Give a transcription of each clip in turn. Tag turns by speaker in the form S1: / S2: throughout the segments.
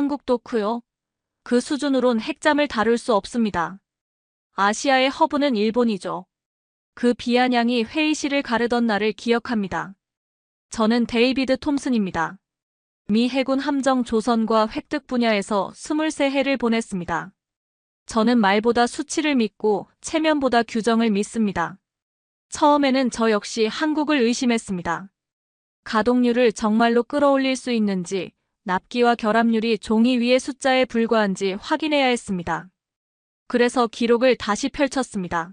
S1: 한국도 크요. 그 수준으론 핵잠을 다룰 수 없습니다. 아시아의 허브는 일본이죠. 그 비아냥이 회의실을 가르던 날을 기억합니다. 저는 데이비드 톰슨입니다. 미 해군 함정 조선과 획득 분야에서 23해를 보냈습니다. 저는 말보다 수치를 믿고 체면보다 규정을 믿습니다. 처음에는 저 역시 한국을 의심했습니다. 가동률을 정말로 끌어올릴 수 있는지, 납기와 결합률이 종이 위의 숫자에 불과한지 확인해야 했습니다. 그래서 기록을 다시 펼쳤습니다.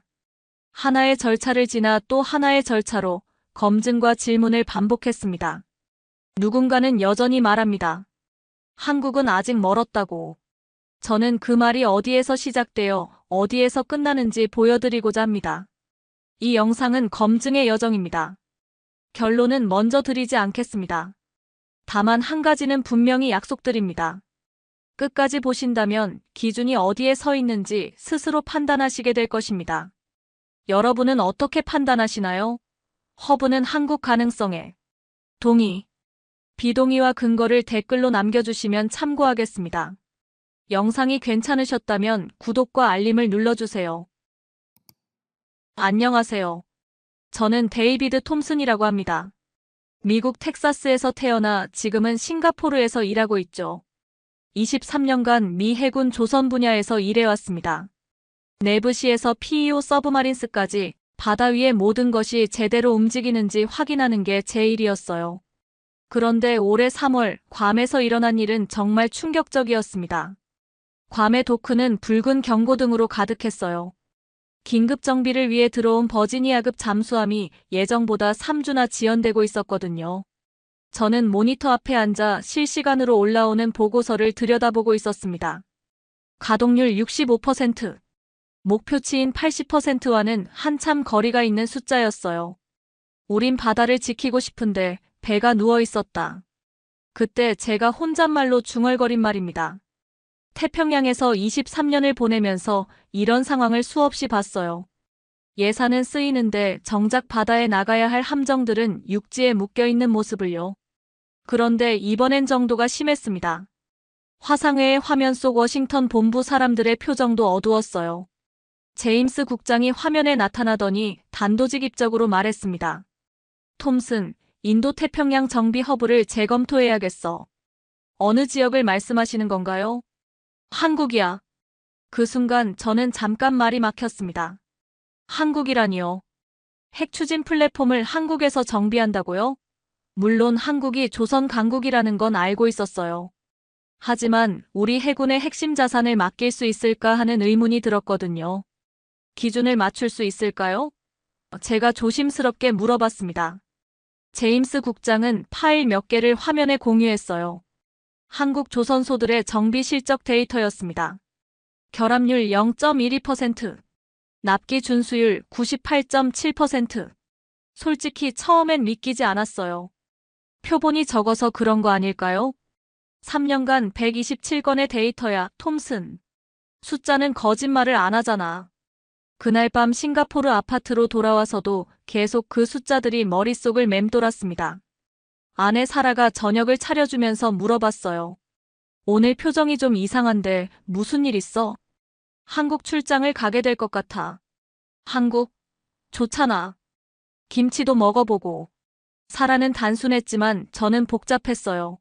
S1: 하나의 절차를 지나 또 하나의 절차로 검증과 질문을 반복했습니다. 누군가는 여전히 말합니다. 한국은 아직 멀었다고. 저는 그 말이 어디에서 시작되어 어디에서 끝나는지 보여드리고자 합니다. 이 영상은 검증의 여정입니다. 결론은 먼저 드리지 않겠습니다. 다만 한 가지는 분명히 약속드립니다. 끝까지 보신다면 기준이 어디에 서 있는지 스스로 판단하시게 될 것입니다. 여러분은 어떻게 판단하시나요? 허브는 한국 가능성에 동의, 비동의와 근거를 댓글로 남겨주시면 참고하겠습니다. 영상이 괜찮으셨다면 구독과 알림을 눌러주세요. 안녕하세요. 저는 데이비드 톰슨이라고 합니다. 미국 텍사스에서 태어나 지금은 싱가포르에서 일하고 있죠. 23년간 미 해군 조선 분야에서 일해왔습니다. 내부시에서 PEO 서브마린스까지 바다 위의 모든 것이 제대로 움직이는지 확인하는 게 제 일이었어요. 그런데 올해 3월 괌에서 일어난 일은 정말 충격적이었습니다. 괌의 도크는 붉은 경고등으로 가득했어요. 긴급 정비를 위해 들어온 버지니아급 잠수함이 예정보다 3주나 지연되고 있었거든요. 저는 모니터 앞에 앉아 실시간으로 올라오는 보고서를 들여다보고 있었습니다. 가동률 65%, 목표치인 80%와는 한참 거리가 있는 숫자였어요. 우린 바다를 지키고 싶은데 배가 누워 있었다. 그때 제가 혼잣말로 중얼거린 말입니다. 태평양에서 23년을 보내면서 이런 상황을 수없이 봤어요. 예산은 쓰이는데 정작 바다에 나가야 할 함정들은 육지에 묶여있는 모습을요. 그런데 이번엔 정도가 심했습니다. 화상회의 화면 속 워싱턴 본부 사람들의 표정도 어두웠어요. 제임스 국장이 화면에 나타나더니 단도직입적으로 말했습니다. 톰슨, 인도태평양 정비 허브를 재검토해야겠어. 어느 지역을 말씀하시는 건가요? 한국이야. 그 순간 저는 잠깐 말이 막혔습니다. 한국이라니요. 핵 추진 플랫폼을 한국에서 정비한다고요? 물론 한국이 조선 강국이라는 건 알고 있었어요. 하지만 우리 해군의 핵심 자산을 맡길 수 있을까 하는 의문이 들었거든요. 기준을 맞출 수 있을까요? 제가 조심스럽게 물어봤습니다. 제임스 국장은 파일 몇 개를 화면에 공유했어요. 한국 조선소들의 정비 실적 데이터였습니다. 결합률 0.12%, 납기 준수율 98.7%. 솔직히 처음엔 믿기지 않았어요. 표본이 적어서 그런 거 아닐까요? 3년간 127건의 데이터야, 톰슨. 숫자는 거짓말을 안 하잖아. 그날 밤 싱가포르 아파트로 돌아와서도 계속 그 숫자들이 머릿속을 맴돌았습니다. 아내 사라가 저녁을 차려주면서 물어봤어요. 오늘 표정이 좀 이상한데 무슨 일 있어? 한국 출장을 가게 될 것 같아. 한국? 좋잖아. 김치도 먹어보고. 사라는 단순했지만 저는 복잡했어요.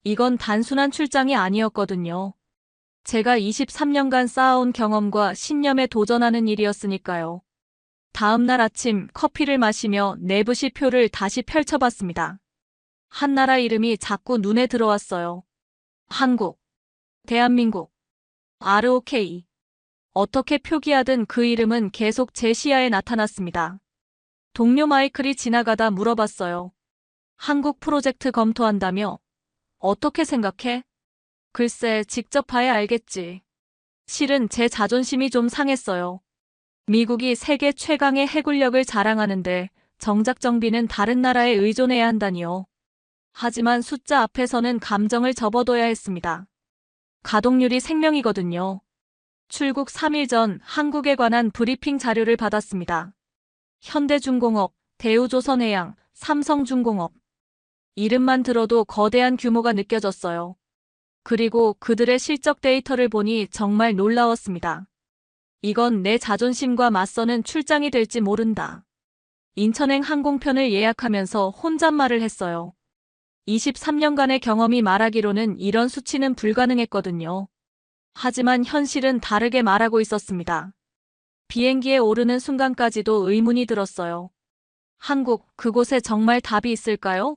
S1: 이건 단순한 출장이 아니었거든요. 제가 23년간 쌓아온 경험과 신념에 도전하는 일이었으니까요. 다음 날 아침 커피를 마시며 내부시 표를 다시 펼쳐봤습니다. 한 나라 이름이 자꾸 눈에 들어왔어요. 한국, 대한민국, ROK. 어떻게 표기하든 그 이름은 계속 제 시야에 나타났습니다. 동료 마이클이 지나가다 물어봤어요. 한국 프로젝트 검토한다며? 어떻게 생각해? 글쎄, 직접 봐야 알겠지. 실은 제 자존심이 좀 상했어요. 미국이 세계 최강의 해군력을 자랑하는데 정작 정비는 다른 나라에 의존해야 한다니요. 하지만 숫자 앞에서는 감정을 접어둬야 했습니다. 가동률이 생명이거든요. 출국 3일 전 한국에 관한 브리핑 자료를 받았습니다. 현대중공업, 그리고 그들의 실적 데이터를 보니 정말 놀라웠습니다. 이건 내 자존심과 맞서는 출장이 될지 모른다. 인천행 항공편을 예약하면서 혼잣말을 했어요. 23년간의 경험이 말하기로는 이런 수치는 불가능했거든요. 하지만 현실은 다르게 말하고 있었습니다. 비행기에 오르는 순간까지도 의문이 들었어요. 한국, 그곳에 정말 답이 있을까요?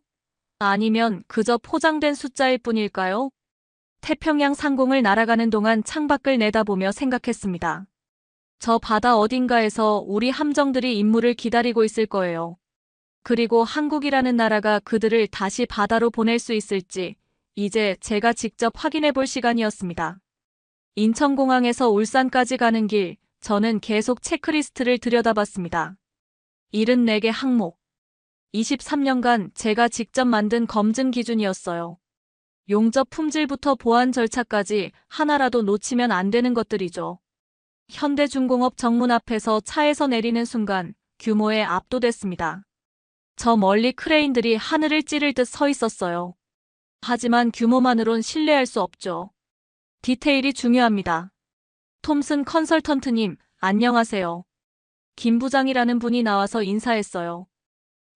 S1: 아니면 그저 포장된 숫자일 뿐일까요? 태평양 상공을 날아가는 동안 창밖을 내다보며 생각했습니다. 저 바다 어딘가에서 우리 함정들이 임무를 기다리고 있을 거예요. 그리고 한국이라는 나라가 그들을 다시 바다로 보낼 수 있을지 이제 제가 직접 확인해 볼 시간이었습니다. 인천공항에서 울산까지 가는 길, 저는 계속 체크리스트를 들여다봤습니다. 74개 항목. 23년간 제가 직접 만든 검증 기준이었어요. 용접 품질부터 보안 절차까지 하나라도 놓치면 안 되는 것들이죠. 현대중공업 정문 앞에서 차에서 내리는 순간 규모에 압도됐습니다. 저 멀리 크레인들이 하늘을 찌를 듯 서 있었어요. 하지만 규모만으론 신뢰할 수 없죠. 디테일이 중요합니다. 톰슨 컨설턴트님, 안녕하세요. 김 부장이라는 분이 나와서 인사했어요.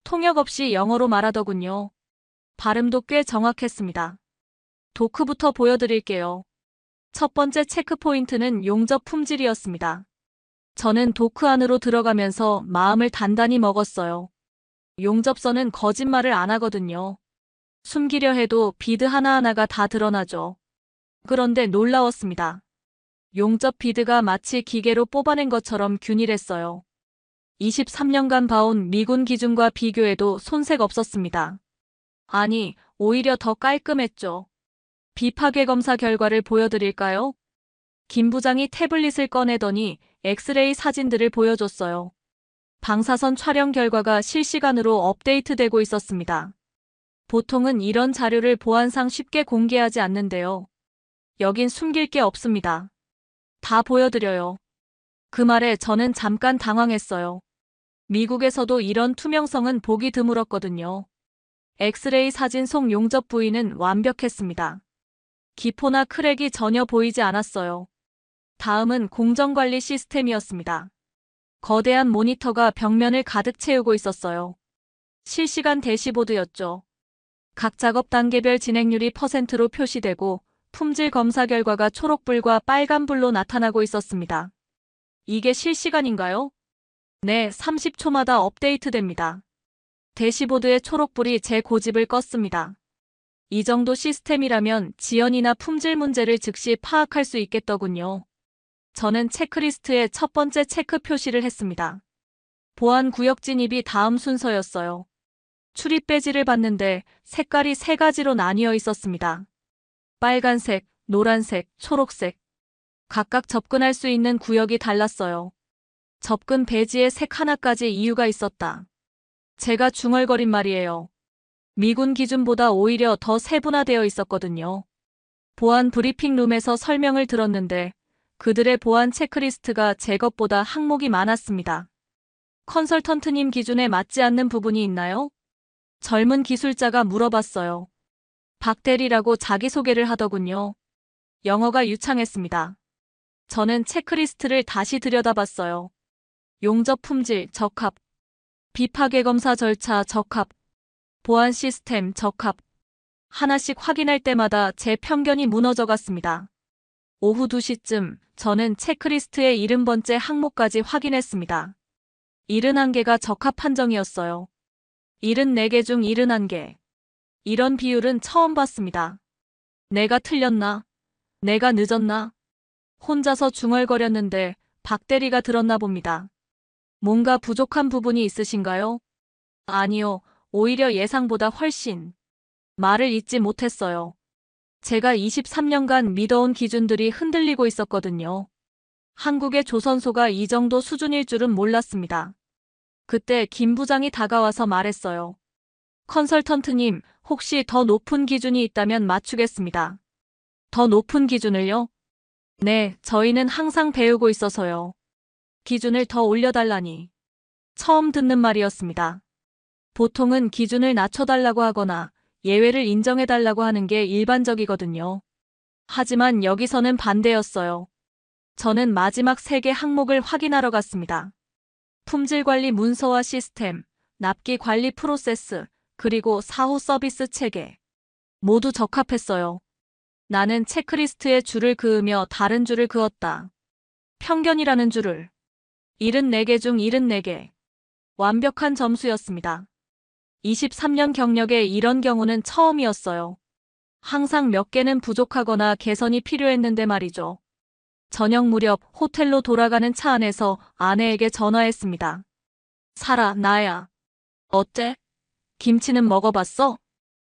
S1: 통역 없이 영어로 말하더군요. 발음도 꽤 정확했습니다. 도크부터 보여드릴게요. 첫 번째 체크포인트는 용접 품질이었습니다. 저는 도크 안으로 들어가면서 마음을 단단히 먹었어요. 용접선은 거짓말을 안 하거든요. 숨기려 해도 비드 하나하나가 다 드러나죠. 그런데 놀라웠습니다. 용접 비드가 마치 기계로 뽑아낸 것처럼 균일했어요. 23년간 봐온 미군 기준과 비교해도 손색 없었습니다. 아니, 오히려 더 깔끔했죠. 비파괴 검사 결과를 보여드릴까요? 김 부장이 태블릿을 꺼내더니 엑스레이 사진들을 보여줬어요. 방사선 촬영 결과가 실시간으로 업데이트되고 있었습니다. 보통은 이런 자료를 보안상 쉽게 공개하지 않는데요. 여긴 숨길 게 없습니다. 다 보여드려요. 그 말에 저는 잠깐 당황했어요. 미국에서도 이런 투명성은 보기 드물었거든요. 엑스레이 사진 속 용접 부위는 완벽했습니다. 기포나 크랙이 전혀 보이지 않았어요. 다음은 공정관리 시스템이었습니다. 거대한 모니터가 벽면을 가득 채우고 있었어요. 실시간 대시보드였죠. 각 작업 단계별 진행률이 %로 표시되고 품질 검사 결과가 초록불과 빨간불로 나타나고 있었습니다. 이게 실시간인가요? 네, 30초마다 업데이트됩니다. 대시보드의 초록불이 제 고집을 껐습니다. 이 정도 시스템이라면 지연이나 품질 문제를 즉시 파악할 수 있겠더군요. 저는 체크리스트에 첫 번째 체크 표시를 했습니다. 보안 구역 진입이 다음 순서였어요. 출입 배지를 봤는데 색깔이 3가지로 나뉘어 있었습니다. 빨간색, 노란색, 초록색. 각각 접근할 수 있는 구역이 달랐어요. 접근 배지의 색 하나까지 이유가 있었다. 제가 중얼거린 말이에요. 미군 기준보다 오히려 더 세분화되어 있었거든요. 보안 브리핑 룸에서 설명을 들었는데 그들의 보안 체크리스트가 제 것보다 항목이 많았습니다. 컨설턴트님 기준에 맞지 않는 부분이 있나요? 젊은 기술자가 물어봤어요. 박대리라고 자기소개를 하더군요. 영어가 유창했습니다. 저는 체크리스트를 다시 들여다봤어요. 용접 품질 적합, 비파괴 검사 절차 적합, 보안 시스템 적합. 하나씩 확인할 때마다 제 편견이 무너져갔습니다. 오후 2시쯤 저는 체크리스트의 70번째 항목까지 확인했습니다. 71개가 적합 판정이었어요. 74개 중 71개. 이런 비율은 처음 봤습니다. 내가 틀렸나? 내가 늦었나? 혼자서 중얼거렸는데 박 대리가 들었나 봅니다. 뭔가 부족한 부분이 있으신가요? 아니요, 오히려 예상보다 훨씬. 말을 잇지 못했어요. 제가 23년간 믿어온 기준들이 흔들리고 있었거든요. 한국의 조선소가 이 정도 수준일 줄은 몰랐습니다. 그때 김 부장이 다가와서 말했어요. 컨설턴트님, 혹시 더 높은 기준이 있다면 맞추겠습니다. 더 높은 기준을요? 네, 저희는 항상 배우고 있어서요. 기준을 더 올려달라니. 처음 듣는 말이었습니다. 보통은 기준을 낮춰달라고 하거나 예외를 인정해달라고 하는 게 일반적이거든요. 하지만 여기서는 반대였어요. 저는 마지막 3개 항목을 확인하러 갔습니다. 품질관리 문서와 시스템, 납기 관리 프로세스, 그리고 사후 서비스 체계. 모두 적합했어요. 나는 체크리스트에 줄을 그으며 다른 줄을 그었다. 편견이라는 줄을. 74개 중 74개. 완벽한 점수였습니다. 23년 경력에 이런 경우는 처음이었어요. 항상 몇 개는 부족하거나 개선이 필요했는데 말이죠. 저녁 무렵 호텔로 돌아가는 차 안에서 아내에게 전화했습니다. 사라, 나야. 어때? 김치는 먹어봤어?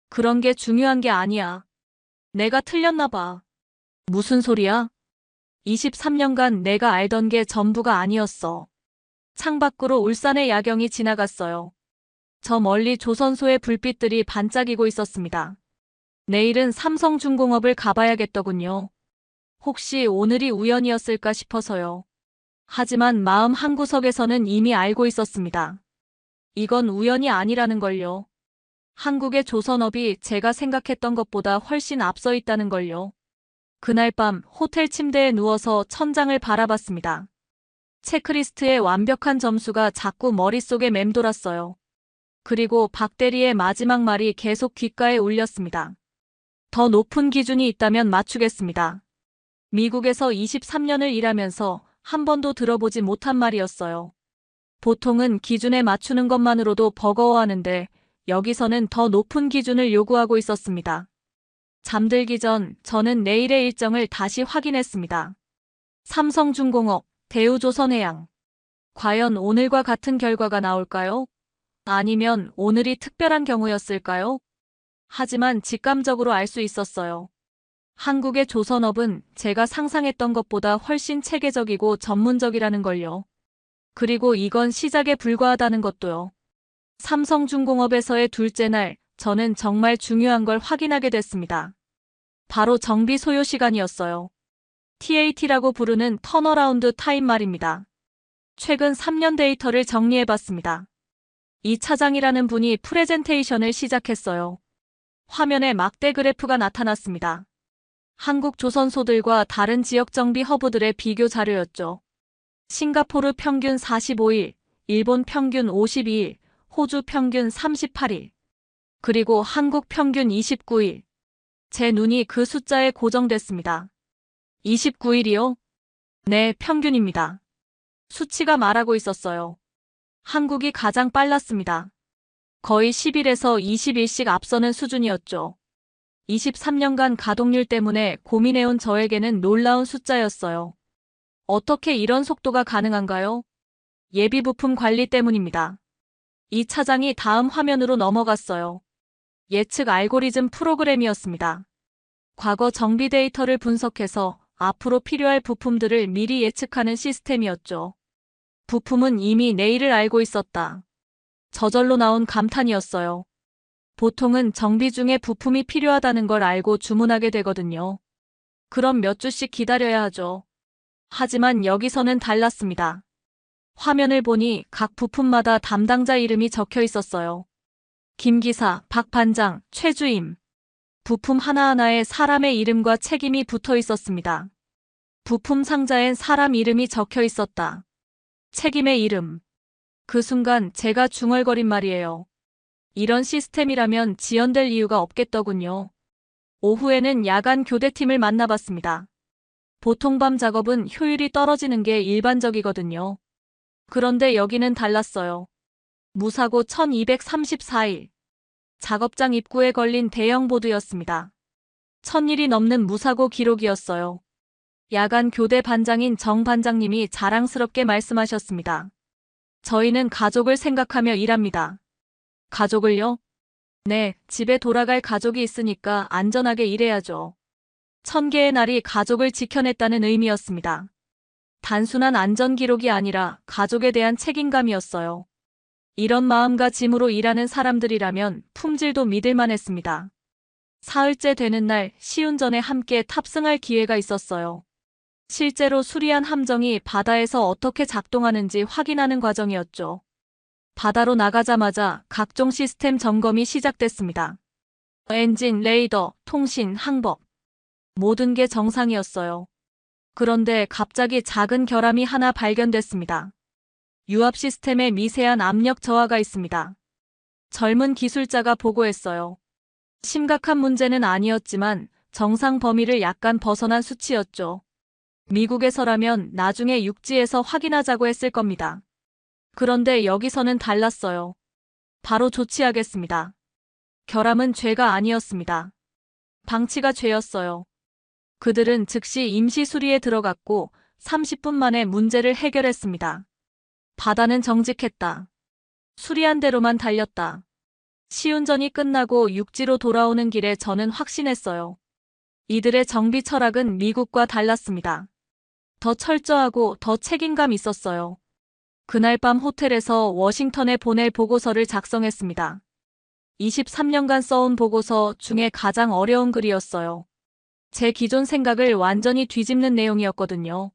S1: 그런 게 중요한 게 아니야. 내가 틀렸나 봐. 무슨 소리야? 23년간 내가 알던 게 전부가 아니었어. 창밖으로 울산의 야경이 지나갔어요. 저 멀리 조선소의 불빛들이 반짝이고 있었습니다. 내일은 삼성중공업을 가봐야겠더군요. 혹시 오늘이 우연이었을까 싶어서요. 하지만 마음 한구석에서는 이미 알고 있었습니다. 이건 우연이 아니라는 걸요. 한국의 조선업이 제가 생각했던 것보다 훨씬 앞서 있다는 걸요. 그날 밤 호텔 침대에 누워서 천장을 바라봤습니다. 체크리스트의 완벽한 점수가 자꾸 머릿속에 맴돌았어요. 그리고 박 대리의 마지막 말이 계속 귓가에 울렸습니다. 더 높은 기준이 있다면 맞추겠습니다. 미국에서 23년을 일하면서 한 번도 들어보지 못한 말이었어요. 보통은 기준에 맞추는 것만으로도 버거워하는데 여기서는 더 높은 기준을 요구하고 있었습니다. 잠들기 전 저는 내일의 일정을 다시 확인했습니다. 삼성중공업, 대우조선해양. 과연 오늘과 같은 결과가 나올까요? 아니면 오늘이 특별한 경우였을까요? 하지만 직감적으로 알 수 있었어요. 한국의 조선업은 제가 상상했던 것보다 훨씬 체계적이고 전문적이라는 걸요. 그리고 이건 시작에 불과하다는 것도요. 삼성중공업에서의 둘째 날, 저는 정말 중요한 걸 확인하게 됐습니다. 바로 정비 소요 시간이었어요. TAT라고 부르는 턴어라운드 타임 말입니다. 최근 3년 데이터를 정리해봤습니다. 이 차장이라는 분이 프레젠테이션을 시작했어요. 화면에 막대 그래프가 나타났습니다. 한국 조선소들과 다른 지역 정비 허브들의 비교 자료였죠. 싱가포르 평균 45일, 일본 평균 52일, 호주 평균 38일, 그리고 한국 평균 29일. 제 눈이 그 숫자에 고정됐습니다. 29일이요? 네, 평균입니다. 수치가 말하고 있었어요. 한국이 가장 빨랐습니다. 거의 10일에서 20일씩 앞서는 수준이었죠. 23년간 가동률 때문에 고민해온 저에게는 놀라운 숫자였어요. 어떻게 이런 속도가 가능한가요? 예비 부품 관리 때문입니다. 이 차장이 다음 화면으로 넘어갔어요. 예측 알고리즘 프로그램이었습니다. 과거 정비 데이터를 분석해서 앞으로 필요할 부품들을 미리 예측하는 시스템이었죠. 부품은 이미 내일을 알고 있었다. 저절로 나온 감탄이었어요. 보통은 정비 중에 부품이 필요하다는 걸 알고 주문하게 되거든요. 그럼 몇 주씩 기다려야 하죠. 하지만 여기서는 달랐습니다. 화면을 보니 각 부품마다 담당자 이름이 적혀 있었어요. 김 기사, 박 반장, 최주임. 부품 하나하나에 사람의 이름과 책임이 붙어 있었습니다. 부품 상자엔 사람 이름이 적혀 있었다. 책임의 이름. 그 순간 제가 중얼거린 말이에요. 이런 시스템이라면 지연될 이유가 없겠더군요. 오후에는 야간 교대팀을 만나봤습니다. 보통 밤 작업은 효율이 떨어지는 게 일반적이거든요. 그런데 여기는 달랐어요. 무사고 1234일. 작업장 입구에 걸린 대형 보드였습니다. 1000일이 넘는 무사고 기록이었어요. 야간 교대 반장인 정 반장님이 자랑스럽게 말씀하셨습니다. 저희는 가족을 생각하며 일합니다. 가족을요? 네, 집에 돌아갈 가족이 있으니까 안전하게 일해야죠. 1000개의 날이 가족을 지켜냈다는 의미였습니다. 단순한 안전 기록이 아니라 가족에 대한 책임감이었어요. 이런 마음가짐으로 일하는 사람들이라면 품질도 믿을만 했습니다. 사흘째 되는 날 시운전에 함께 탑승할 기회가 있었어요. 실제로 수리한 함정이 바다에서 어떻게 작동하는지 확인하는 과정이었죠. 바다로 나가자마자 각종 시스템 점검이 시작됐습니다. 엔진, 레이더, 통신, 항법. 모든 게 정상이었어요. 그런데 갑자기 작은 결함이 하나 발견됐습니다. 유압 시스템에 미세한 압력 저하가 있습니다. 젊은 기술자가 보고했어요. 심각한 문제는 아니었지만 정상 범위를 약간 벗어난 수치였죠. 미국에서라면 나중에 육지에서 확인하자고 했을 겁니다. 그런데 여기서는 달랐어요. 바로 조치하겠습니다. 결함은 죄가 아니었습니다. 방치가 죄였어요. 그들은 즉시 임시 수리에 들어갔고 30분 만에 문제를 해결했습니다. 바다는 정직했다. 수리한 대로만 달렸다. 시운전이 끝나고 육지로 돌아오는 길에 저는 확신했어요. 이들의 정비 철학은 미국과 달랐습니다. 더 철저하고 더 책임감 있었어요. 그날 밤 호텔에서 워싱턴에 보낼 보고서를 작성했습니다. 23년간 써온 보고서 중에 가장 어려운 글이었어요. 제 기존 생각을 완전히 뒤집는 내용이었거든요.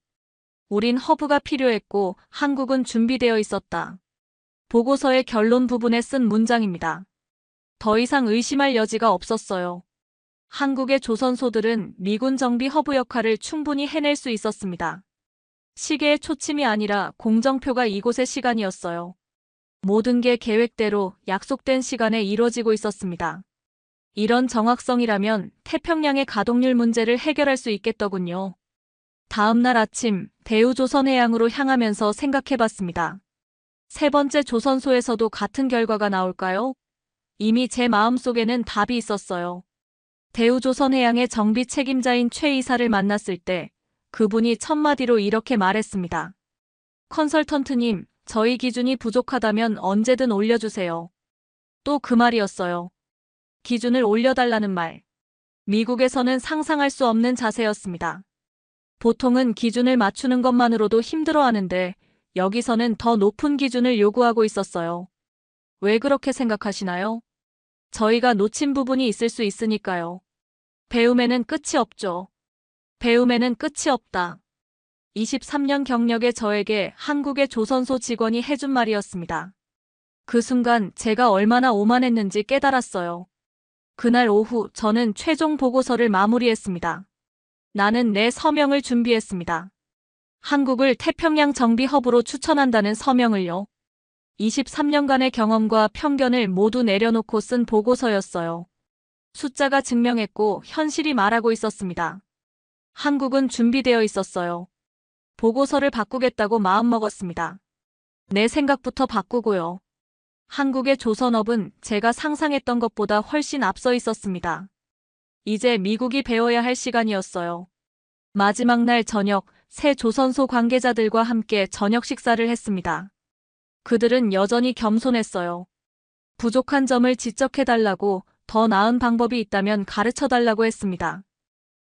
S1: 우린 허브가 필요했고 한국은 준비되어 있었다. 보고서의 결론 부분에 쓴 문장입니다. 더 이상 의심할 여지가 없었어요. 한국의 조선소들은 미군 정비 허브 역할을 충분히 해낼 수 있었습니다. 시계의 초침이 아니라 공정표가 이곳의 시간이었어요. 모든 게 계획대로 약속된 시간에 이루어지고 있었습니다. 이런 정확성이라면 태평양의 가동률 문제를 해결할 수 있겠더군요. 다음 날 아침 대우조선해양으로 향하면서 생각해봤습니다. 세 번째 조선소에서도 같은 결과가 나올까요? 이미 제 마음속에는 답이 있었어요. 대우조선해양의 정비 책임자인 최 이사를 만났을 때 그분이 첫마디로 이렇게 말했습니다. 컨설턴트님, 저희 기준이 부족하다면 언제든 올려주세요. 또 그 말이었어요. 기준을 올려달라는 말. 미국에서는 상상할 수 없는 자세였습니다. 보통은 기준을 맞추는 것만으로도 힘들어하는데 여기서는 더 높은 기준을 요구하고 있었어요. 왜 그렇게 생각하시나요? 저희가 놓친 부분이 있을 수 있으니까요. 배움에는 끝이 없죠. 배움에는 끝이 없다. 23년 경력의 저에게 한국의 조선소 직원이 해준 말이었습니다. 그 순간 제가 얼마나 오만했는지 깨달았어요. 그날 오후 저는 최종 보고서를 마무리했습니다. 나는 내 서명을 준비했습니다. 한국을 태평양 정비 허브로 추천한다는 서명을요. 23년간의 경험과 편견을 모두 내려놓고 쓴 보고서였어요. 숫자가 증명했고 현실이 말하고 있었습니다. 한국은 준비되어 있었어요. 보고서를 바꾸겠다고 마음먹었습니다. 내 생각부터 바꾸고요. 한국의 조선업은 제가 상상했던 것보다 훨씬 앞서 있었습니다. 이제 미국이 배워야 할 시간이었어요. 마지막 날 저녁, 새 조선소 관계자들과 함께 저녁 식사를 했습니다. 그들은 여전히 겸손했어요. 부족한 점을 지적해달라고, 더 나은 방법이 있다면 가르쳐달라고 했습니다.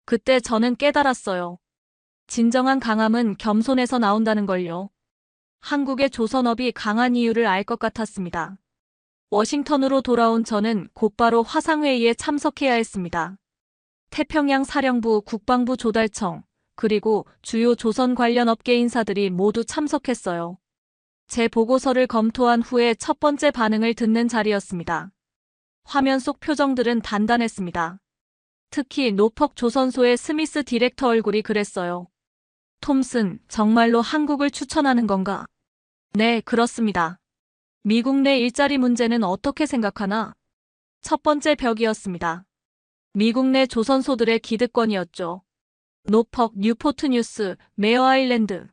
S1: 그때 저는 깨달았어요. 진정한 강함은 겸손에서 나온다는 걸요. 한국의 조선업이 강한 이유를 알 것 같았습니다. 워싱턴으로 돌아온 저는 곧바로 화상회의에 참석해야 했습니다. 태평양 사령부, 국방부 조달청, 그리고 주요 조선 관련 업계 인사들이 모두 참석했어요. 제 보고서를 검토한 후에 첫 번째 반응을 듣는 자리였습니다. 화면 속 표정들은 단단했습니다. 특히 노퍽 조선소의 스미스 디렉터 얼굴이 그랬어요. 톰슨, 정말로 한국을 추천하는 건가? 네, 그렇습니다. 미국 내 일자리 문제는 어떻게 생각하나? 첫 번째 벽이었습니다. 미국 내 조선소들의 기득권이었죠. 노퍽, 뉴포트 뉴스, 메어 아일랜드.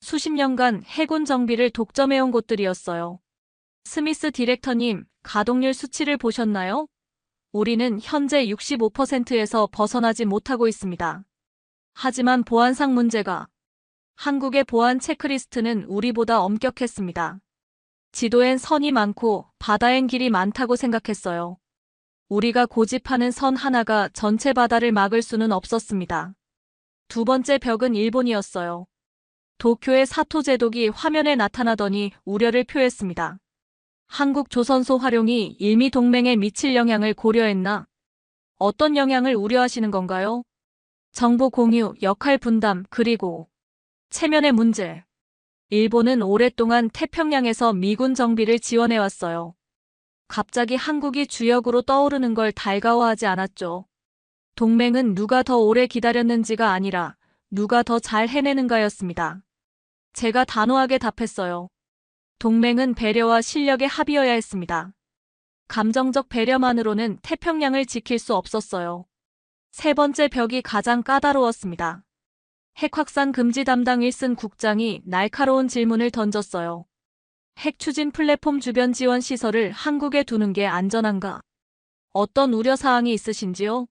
S1: 수십 년간 해군 정비를 독점해온 곳들이었어요. 스미스 디렉터님, 가동률 수치를 보셨나요? 우리는 현재 65%에서 벗어나지 못하고 있습니다. 하지만 보안상 문제가. 한국의 보안 체크리스트는 우리보다 엄격했습니다. 지도엔 선이 많고 바다엔 길이 많다고 생각했어요. 우리가 고집하는 선 하나가 전체 바다를 막을 수는 없었습니다. 두 번째 벽은 일본이었어요. 도쿄의 사토 제독이 화면에 나타나더니 우려를 표했습니다. 한국 조선소 활용이 일미 동맹에 미칠 영향을 고려했나? 어떤 영향을 우려하시는 건가요? 정보 공유, 역할 분담, 그리고 체면의 문제. 일본은 오랫동안 태평양에서 미군 정비를 지원해왔어요. 갑자기 한국이 주역으로 떠오르는 걸 달가워하지 않았죠. 동맹은 누가 더 오래 기다렸는지가 아니라 누가 더 잘 해내는가였습니다. 제가 단호하게 답했어요. 동맹은 배려와 실력의 합이어야 했습니다. 감정적 배려만으로는 태평양을 지킬 수 없었어요. 세 번째 벽이 가장 까다로웠습니다. 핵확산 금지 담당 윌슨 국장이 날카로운 질문을 던졌어요. 핵 추진 플랫폼 주변 지원 시설을 한국에 두는 게 안전한가? 어떤 우려사항이 있으신지요?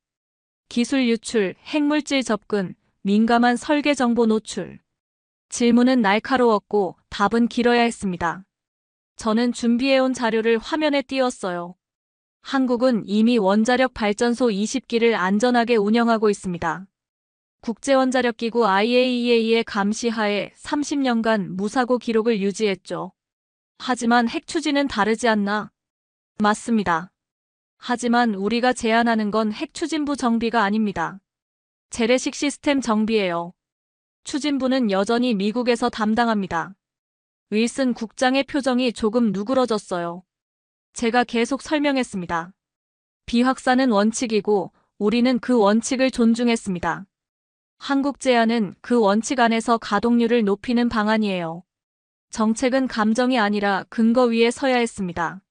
S1: 기술 유출, 핵물질 접근, 민감한 설계 정보 노출. 질문은 날카로웠고 답은 길어야 했습니다. 저는 준비해온 자료를 화면에 띄웠어요. 한국은 이미 원자력 발전소 20기를 안전하게 운영하고 있습니다. 국제원자력기구 IAEA의 감시하에 30년간 무사고 기록을 유지했죠. 하지만 핵 추진은 다르지 않나? 맞습니다. 하지만 우리가 제안하는 건 핵 추진부 정비가 아닙니다. 재래식 시스템 정비예요. 추진부는 여전히 미국에서 담당합니다. 윌슨 국장의 표정이 조금 누그러졌어요. 제가 계속 설명했습니다. 비확산은 원칙이고 우리는 그 원칙을 존중했습니다. 한국 제안은 그 원칙 안에서 가동률을 높이는 방안이에요. 정책은 감정이 아니라 근거 위에 서야 했습니다.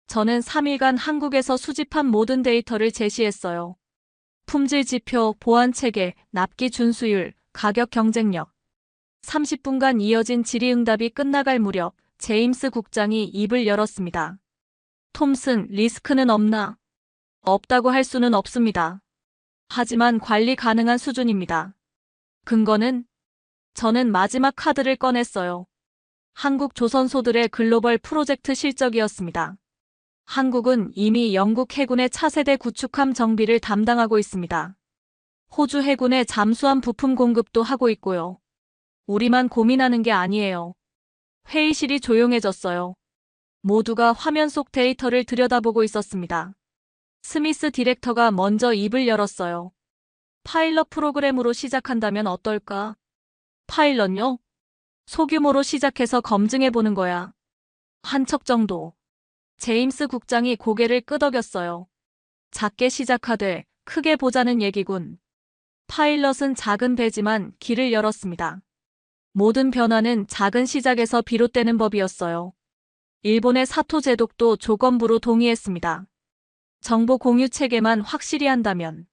S1: 저는 3일간 한국에서 수집한 모든 데이터를 제시했어요. 품질 지표, 보안 체계, 납기 준수율, 가격 경쟁력. 30분간 이어진 질의응답이 끝나갈 무렵 제임스 국장이 입을 열었습니다. 톰슨, 리스크는 없나? 없다고 할 수는 없습니다. 하지만 관리 가능한 수준입니다. 근거는? 저는 마지막 카드를 꺼냈어요. 한국 조선소들의 글로벌 프로젝트 실적이었습니다. 한국은 이미 영국 해군의 차세대 구축함 정비를 담당하고 있습니다. 호주 해군의 잠수함 부품 공급도 하고 있고요. 우리만 고민하는 게 아니에요. 회의실이 조용해졌어요. 모두가 화면 속 데이터를 들여다보고 있었습니다. 스미스 디렉터가 먼저 입을 열었어요. 파일럿 프로그램으로 시작한다면 어떨까? 파일럿요? 소규모로 시작해서 검증해보는 거야. 한 척 정도. 제임스 국장이 고개를 끄덕였어요. 작게 시작하되 크게 보자는 얘기군. 파일럿은 작은 배지만 길을 열었습니다. 모든 변화는 작은 시작에서 비롯되는 법이었어요. 일본의 사토 제독도 조건부로 동의했습니다. 정보 공유 체계만 확실히 한다면.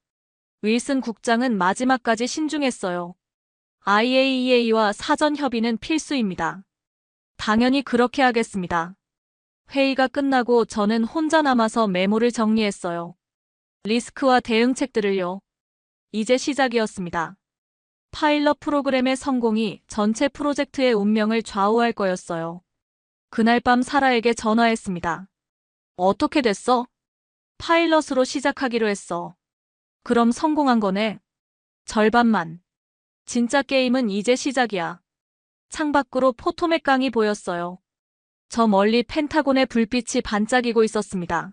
S1: 윌슨 국장은 마지막까지 신중했어요. IAEA와 사전 협의는 필수입니다. 당연히 그렇게 하겠습니다. 회의가 끝나고 저는 혼자 남아서 메모를 정리했어요. 리스크와 대응책들을요. 이제 시작이었습니다. 파일럿 프로그램의 성공이 전체 프로젝트의 운명을 좌우할 거였어요. 그날 밤 사라에게 전화했습니다. 어떻게 됐어? 파일럿으로 시작하기로 했어. 그럼 성공한 거네. 절반만. 진짜 게임은 이제 시작이야. 창밖으로 포토맥 강이 보였어요. 저 멀리 펜타곤의 불빛이 반짝이고 있었습니다.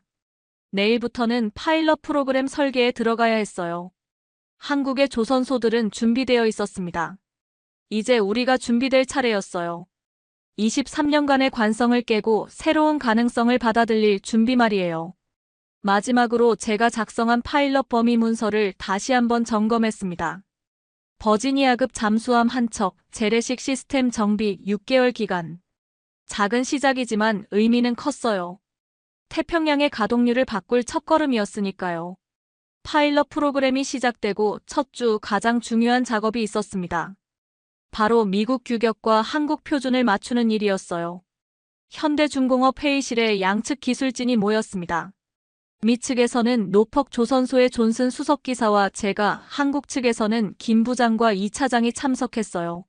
S1: 내일부터는 파일럿 프로그램 설계에 들어가야 했어요. 한국의 조선소들은 준비되어 있었습니다. 이제 우리가 준비될 차례였어요. 23년간의 관성을 깨고 새로운 가능성을 받아들일 준비 말이에요. 마지막으로 제가 작성한 파일럿 범위 문서를 다시 한번 점검했습니다. 버지니아급 잠수함 한 척, 재래식 시스템 정비 6개월 기간. 작은 시작이지만 의미는 컸어요. 태평양의 가동률을 바꿀 첫걸음이었으니까요. 파일럿 프로그램이 시작되고 첫 주 가장 중요한 작업이 있었습니다. 바로 미국 규격과 한국 표준을 맞추는 일이었어요. 현대중공업 회의실에 양측 기술진이 모였습니다. 미 측에서는 노퍽 조선소의 존슨 수석기사와 제가, 한국 측에서는 김 부장과 이 차장이 참석했어요.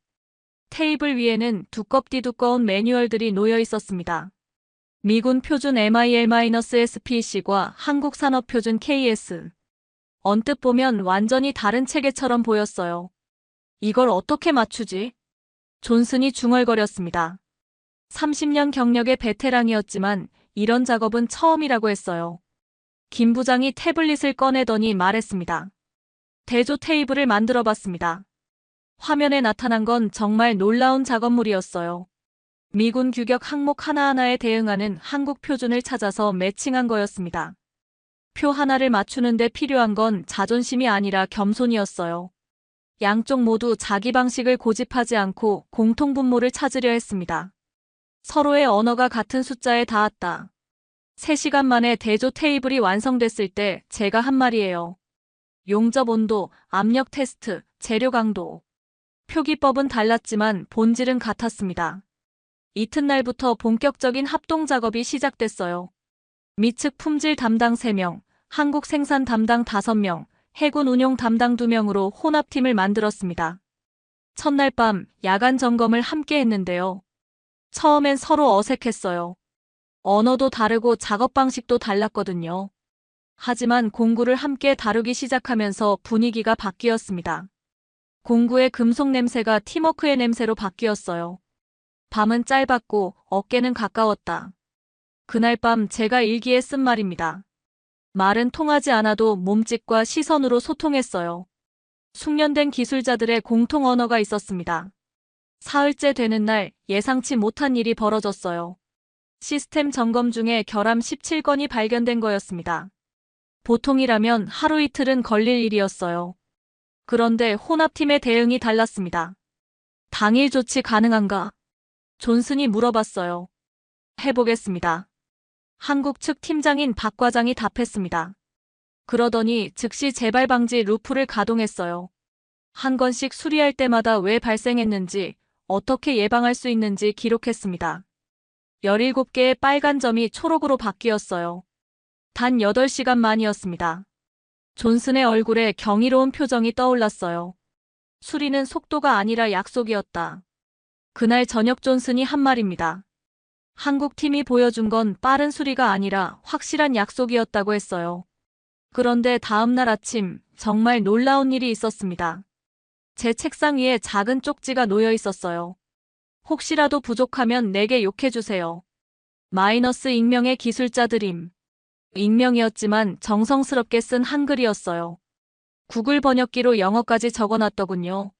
S1: 테이블 위에는 두껍디 두꺼운 매뉴얼들이 놓여 있었습니다. 미군 표준 MIL-SPC과 한국 산업 표준 KS. 언뜻 보면 완전히 다른 체계처럼 보였어요. 이걸 어떻게 맞추지? 존슨이 중얼거렸습니다. 30년 경력의 베테랑이었지만 이런 작업은 처음이라고 했어요. 김 부장이 태블릿을 꺼내더니 말했습니다. 대조 테이블을 만들어봤습니다. 화면에 나타난 건 정말 놀라운 작업물이었어요. 미군 규격 항목 하나하나에 대응하는 한국 표준을 찾아서 매칭한 거였습니다. 표 하나를 맞추는데 필요한 건 자존심이 아니라 겸손이었어요. 양쪽 모두 자기 방식을 고집하지 않고 공통분모를 찾으려 했습니다. 서로의 언어가 같은 숫자에 닿았다. 3시간 만에 대조 테이블이 완성됐을 때 제가 한 말이에요. 용접 온도, 압력 테스트, 재료 강도. 표기법은 달랐지만 본질은 같았습니다. 이튿날부터 본격적인 합동 작업이 시작됐어요. 미측 품질 담당 3명, 한국 생산 담당 5명, 해군 운용 담당 2명으로 혼합팀을 만들었습니다. 첫날 밤 야간 점검을 함께 했는데요. 처음엔 서로 어색했어요. 언어도 다르고 작업 방식도 달랐거든요. 하지만 공구를 함께 다루기 시작하면서 분위기가 바뀌었습니다. 공구의 금속 냄새가 팀워크의 냄새로 바뀌었어요. 밤은 짧았고 어깨는 가까웠다. 그날 밤 제가 일기에 쓴 말입니다. 말은 통하지 않아도 몸짓과 시선으로 소통했어요. 숙련된 기술자들의 공통 언어가 있었습니다. 사흘째 되는 날 예상치 못한 일이 벌어졌어요. 시스템 점검 중에 결함 17건이 발견된 거였습니다. 보통이라면 하루 이틀은 걸릴 일이었어요. 그런데 혼합팀의 대응이 달랐습니다. 당일 조치 가능한가? 존슨이 물어봤어요. 해보겠습니다. 한국 측 팀장인 박 과장이 답했습니다. 그러더니 즉시 재발 방지 루프를 가동했어요. 한 건씩 수리할 때마다 왜 발생했는지, 어떻게 예방할 수 있는지 기록했습니다. 17개의 빨간 점이 초록으로 바뀌었어요. 단 8시간 만이었습니다. 존슨의 얼굴에 경이로운 표정이 떠올랐어요. 수리는 속도가 아니라 약속이었다. 그날 저녁 존슨이 한 말입니다. 한국 팀이 보여준 건 빠른 수리가 아니라 확실한 약속이었다고 했어요. 그런데 다음 날 아침 정말 놀라운 일이 있었습니다. 제 책상 위에 작은 쪽지가 놓여 있었어요. 혹시라도 부족하면 내게 욕해주세요. 마이너스 익명의 기술자들임. 익명이었지만 정성스럽게 쓴 한글이었어요. 구글 번역기로 영어까지 적어놨더군요.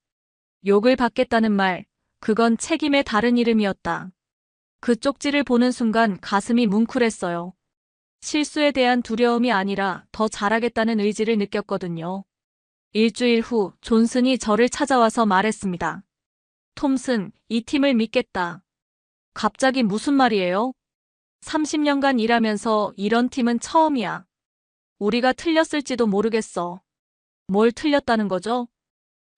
S1: 욕을 받겠다는 말, 그건 책임의 다른 이름이었다. 그 쪽지를 보는 순간 가슴이 뭉클했어요. 실수에 대한 두려움이 아니라 더 잘하겠다는 의지를 느꼈거든요. 일주일 후 존슨이 저를 찾아와서 말했습니다. 톰슨, 이 팀을 믿겠다. 갑자기 무슨 말이에요? 30년간 일하면서 이런 팀은 처음이야. 우리가 틀렸을지도 모르겠어. 뭘 틀렸다는 거죠?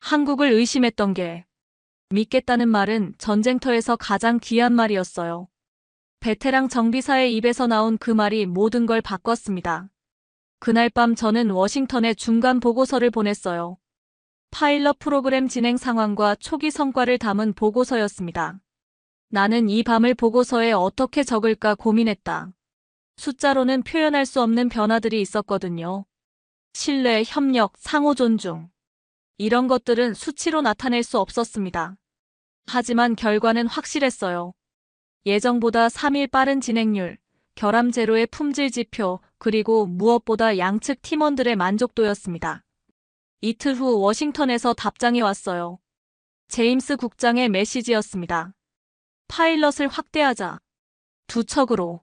S1: 한국을 의심했던 게. 믿겠다는 말은 전쟁터에서 가장 귀한 말이었어요. 베테랑 정비사의 입에서 나온 그 말이 모든 걸 바꿨습니다. 그날 밤 저는 워싱턴에 중간 보고서를 보냈어요. 파일럿 프로그램 진행 상황과 초기 성과를 담은 보고서였습니다. 나는 이 밤을 보고서에 어떻게 적을까 고민했다. 숫자로는 표현할 수 없는 변화들이 있었거든요. 신뢰, 협력, 상호 존중. 이런 것들은 수치로 나타낼 수 없었습니다. 하지만 결과는 확실했어요. 예정보다 3일 빠른 진행률, 결함 제로의 품질 지표, 그리고 무엇보다 양측 팀원들의 만족도였습니다. 이틀 후 워싱턴에서 답장이 왔어요. 제임스 국장의 메시지였습니다. 파일럿을 확대하자. 두 척으로.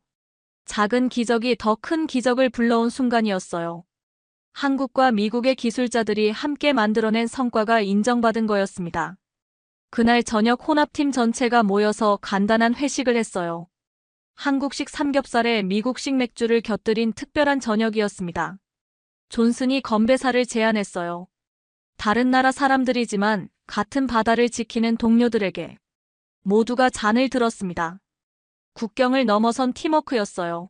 S1: 작은 기적이 더 큰 기적을 불러온 순간이었어요. 한국과 미국의 기술자들이 함께 만들어낸 성과가 인정받은 거였습니다. 그날 저녁 혼합팀 전체가 모여서 간단한 회식을 했어요. 한국식 삼겹살에 미국식 맥주를 곁들인 특별한 저녁이었습니다. 존슨이 건배사를 제안했어요. 다른 나라 사람들이지만 같은 바다를 지키는 동료들에게. 모두가 잔을 들었습니다. 국경을 넘어선 팀워크였어요.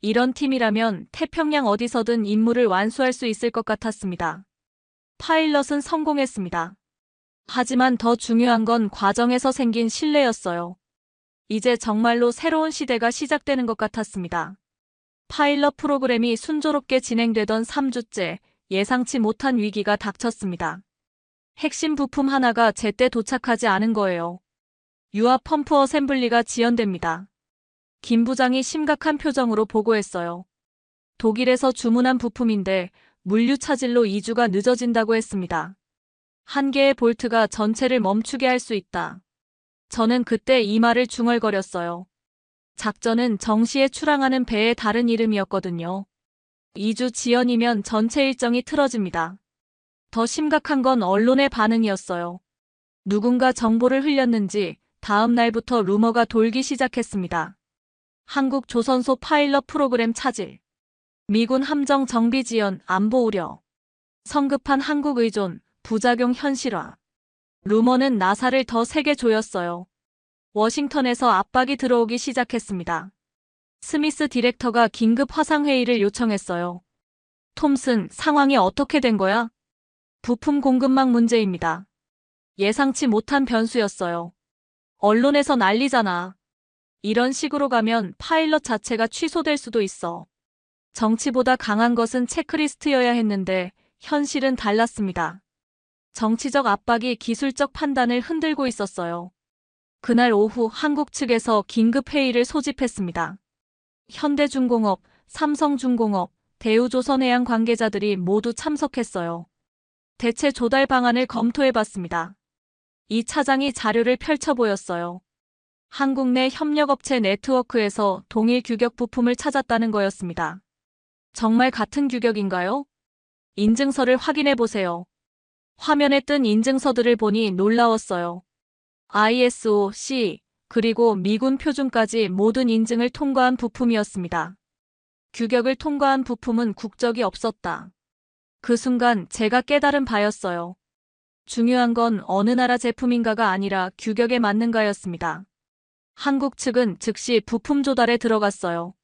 S1: 이런 팀이라면 태평양 어디서든 임무를 완수할 수 있을 것 같았습니다. 파일럿은 성공했습니다. 하지만 더 중요한 건 과정에서 생긴 신뢰였어요. 이제 정말로 새로운 시대가 시작되는 것 같았습니다. 파일럿 프로그램이 순조롭게 진행되던 3주째 예상치 못한 위기가 닥쳤습니다. 핵심 부품 하나가 제때 도착하지 않은 거예요. 유압 펌프 어셈블리가 지연됩니다. 김 부장이 심각한 표정으로 보고했어요. 독일에서 주문한 부품인데 물류 차질로 2주가 늦어진다고 했습니다. 한 개의 볼트가 전체를 멈추게 할 수 있다. 저는 그때 이 말을 중얼거렸어요. 작전은 정시에 출항하는 배의 다른 이름이었거든요. 2주 지연이면 전체 일정이 틀어집니다. 더 심각한 건 언론의 반응이었어요. 누군가 정보를 흘렸는지 다음 날부터 루머가 돌기 시작했습니다. 한국 조선소 파일럿 프로그램 차질. 미군 함정 정비 지연 안보 우려. 성급한 한국 의존, 부작용 현실화. 루머는 나사를 더 세게 조였어요. 워싱턴에서 압박이 들어오기 시작했습니다. 스미스 디렉터가 긴급 화상회의를 요청했어요. 톰슨, 상황이 어떻게 된 거야? 부품 공급망 문제입니다. 예상치 못한 변수였어요. 언론에서 난리잖아. 이런 식으로 가면 파일럿 자체가 취소될 수도 있어. 정치보다 강한 것은 체크리스트여야 했는데 현실은 달랐습니다. 정치적 압박이 기술적 판단을 흔들고 있었어요. 그날 오후 한국 측에서 긴급 회의를 소집했습니다. 현대중공업, 삼성중공업, 대우조선해양 관계자들이 모두 참석했어요. 대체 조달 방안을 검토해봤습니다. 이 차장이 자료를 펼쳐 보였어요. 한국 내 협력업체 네트워크에서 동일 규격 부품을 찾았다는 거였습니다. 정말 같은 규격인가요? 인증서를 확인해 보세요. 화면에 뜬 인증서들을 보니 놀라웠어요. ISO, C, 그리고 미군 표준까지 모든 인증을 통과한 부품이었습니다. 규격을 통과한 부품은 국적이 없었다. 그 순간 제가 깨달은 바였어요. 중요한 건 어느 나라 제품인가가 아니라 규격에 맞는가였습니다. 한국 측은 즉시 부품 조달에 들어갔어요.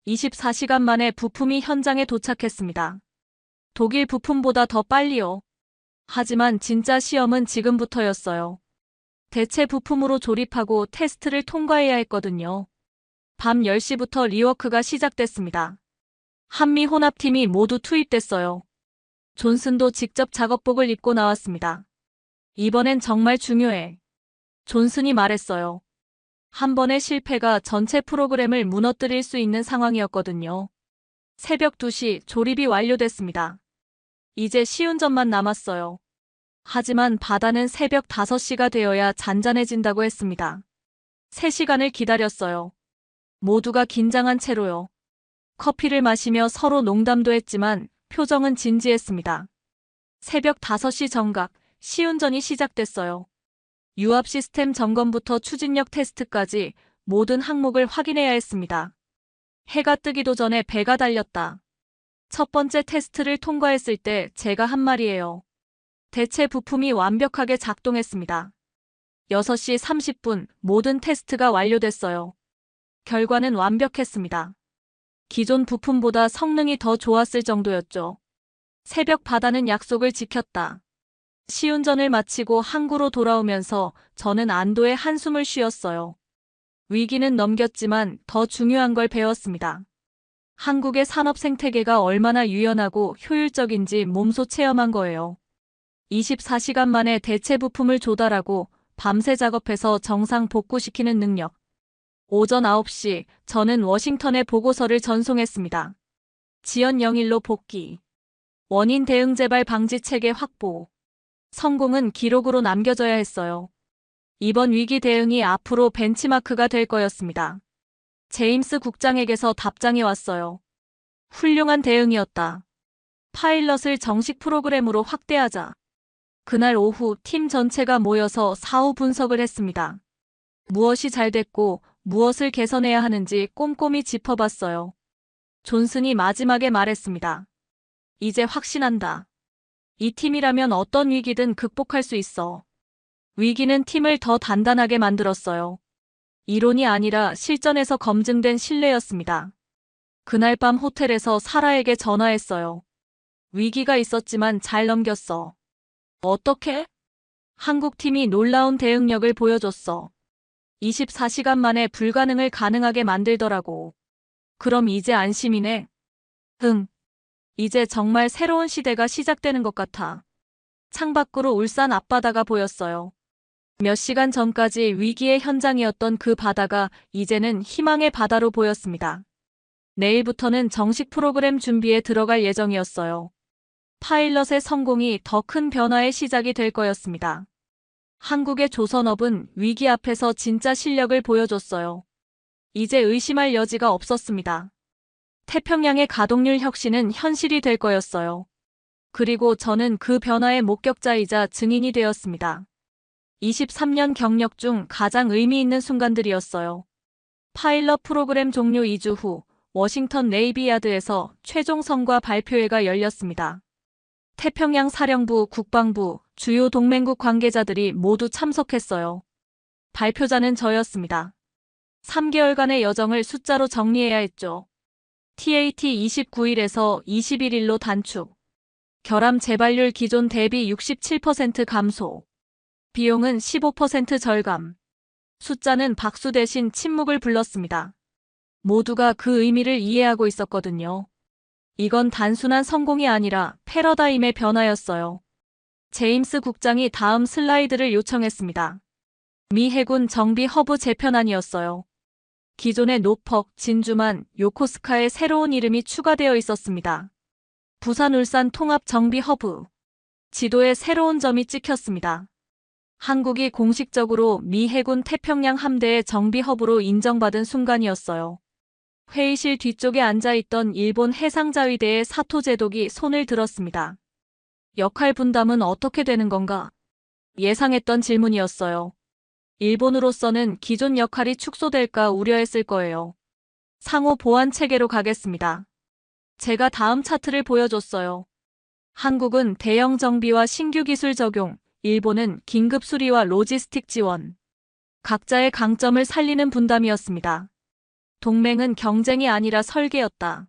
S1: 24시간 만에 부품이 현장에 도착했습니다. 독일 부품보다 더 빨리요. 하지만 진짜 시험은 지금부터였어요. 대체 부품으로 조립하고 테스트를 통과해야 했거든요. 밤 10시부터 리워크가 시작됐습니다. 한미 혼합팀이 모두 투입됐어요. 존슨도 직접 작업복을 입고 나왔습니다. 이번엔 정말 중요해. 존슨이 말했어요. 한 번의 실패가 전체 프로그램을 무너뜨릴 수 있는 상황이었거든요. 새벽 2시 조립이 완료됐습니다. 이제 시운전만 남았어요. 하지만 바다는 새벽 5시가 되어야 잔잔해진다고 했습니다. 3시간을 기다렸어요. 모두가 긴장한 채로요. 커피를 마시며 서로 농담도 했지만 표정은 진지했습니다. 새벽 5시 정각, 시운전이 시작됐어요. 유압 시스템 점검부터 추진력 테스트까지 모든 항목을 확인해야 했습니다. 해가 뜨기도 전에 배가 달렸다. 첫 번째 테스트를 통과했을 때 제가 한 말이에요. 대체 부품이 완벽하게 작동했습니다. 6시 30분 모든 테스트가 완료됐어요. 결과는 완벽했습니다. 기존 부품보다 성능이 더 좋았을 정도였죠. 새벽 바다는 약속을 지켰다. 시운전을 마치고 항구로 돌아오면서 저는 안도의 한숨을 쉬었어요. 위기는 넘겼지만 더 중요한 걸 배웠습니다. 한국의 산업 생태계가 얼마나 유연하고 효율적인지 몸소 체험한 거예요. 24시간 만에 대체 부품을 조달하고 밤새 작업해서 정상 복구시키는 능력. 오전 9시 저는 워싱턴에 보고서를 전송했습니다. 지연 0일로 복귀. 원인 대응 재발 방지 체계 확보. 성공은 기록으로 남겨져야 했어요. 이번 위기 대응이 앞으로 벤치마크가 될 거였습니다. 제임스 국장에게서 답장이 왔어요. 훌륭한 대응이었다. 파일럿을 정식 프로그램으로 확대하자. 그날 오후 팀 전체가 모여서 사후 분석을 했습니다. 무엇이 잘 됐고 무엇을 개선해야 하는지 꼼꼼히 짚어봤어요. 존슨이 마지막에 말했습니다. 이제 확신한다. 이 팀이라면 어떤 위기든 극복할 수 있어. 위기는 팀을 더 단단하게 만들었어요. 이론이 아니라 실전에서 검증된 신뢰였습니다. 그날 밤 호텔에서 사라에게 전화했어요. 위기가 있었지만 잘 넘겼어. 어떻게? 한국팀이 놀라운 대응력을 보여줬어. 24시간 만에 불가능을 가능하게 만들더라고. 그럼 이제 안심이네. 응. 이제 정말 새로운 시대가 시작되는 것 같아. 창밖으로 울산 앞바다가 보였어요. 몇 시간 전까지 위기의 현장이었던 그 바다가 이제는 희망의 바다로 보였습니다. 내일부터는 정식 프로그램 준비에 들어갈 예정이었어요. 파일럿의 성공이 더 큰 변화의 시작이 될 거였습니다. 한국의 조선업은 위기 앞에서 진짜 실력을 보여줬어요. 이제 의심할 여지가 없었습니다. 태평양의 가동률 혁신은 현실이 될 거였어요. 그리고 저는 그 변화의 목격자이자 증인이 되었습니다. 23년 경력 중 가장 의미 있는 순간들이었어요. 파일럿 프로그램 종료 2주 후 워싱턴 네이비야드에서 최종 성과 발표회가 열렸습니다. 태평양 사령부, 국방부, 주요 동맹국 관계자들이 모두 참석했어요. 발표자는 저였습니다. 3개월간의 여정을 숫자로 정리해야 했죠. TAT 29일에서 21일로 단축. 결함 재발률 기존 대비 67% 감소. 비용은 15% 절감. 숫자는 박수 대신 침묵을 불렀습니다. 모두가 그 의미를 이해하고 있었거든요. 이건 단순한 성공이 아니라 패러다임의 변화였어요. 제임스 국장이 다음 슬라이드를 요청했습니다. 미 해군 정비 허브 재편안이었어요. 기존의 노퍽, 진주만, 요코스카의 새로운 이름이 추가되어 있었습니다. 부산 울산 통합 정비 허브. 지도에 새로운 점이 찍혔습니다. 한국이 공식적으로 미 해군 태평양 함대의 정비 허브로 인정받은 순간이었어요. 회의실 뒤쪽에 앉아있던 일본 해상자위대의 사토 제독이 손을 들었습니다. 역할 분담은 어떻게 되는 건가? 예상했던 질문이었어요. 일본으로서는 기존 역할이 축소될까 우려했을 거예요. 상호 보완 체계로 가겠습니다. 제가 다음 차트를 보여줬어요. 한국은 대형 정비와 신규 기술 적용, 일본은 긴급 수리와 로지스틱 지원. 각자의 강점을 살리는 분담이었습니다. 동맹은 경쟁이 아니라 설계였다.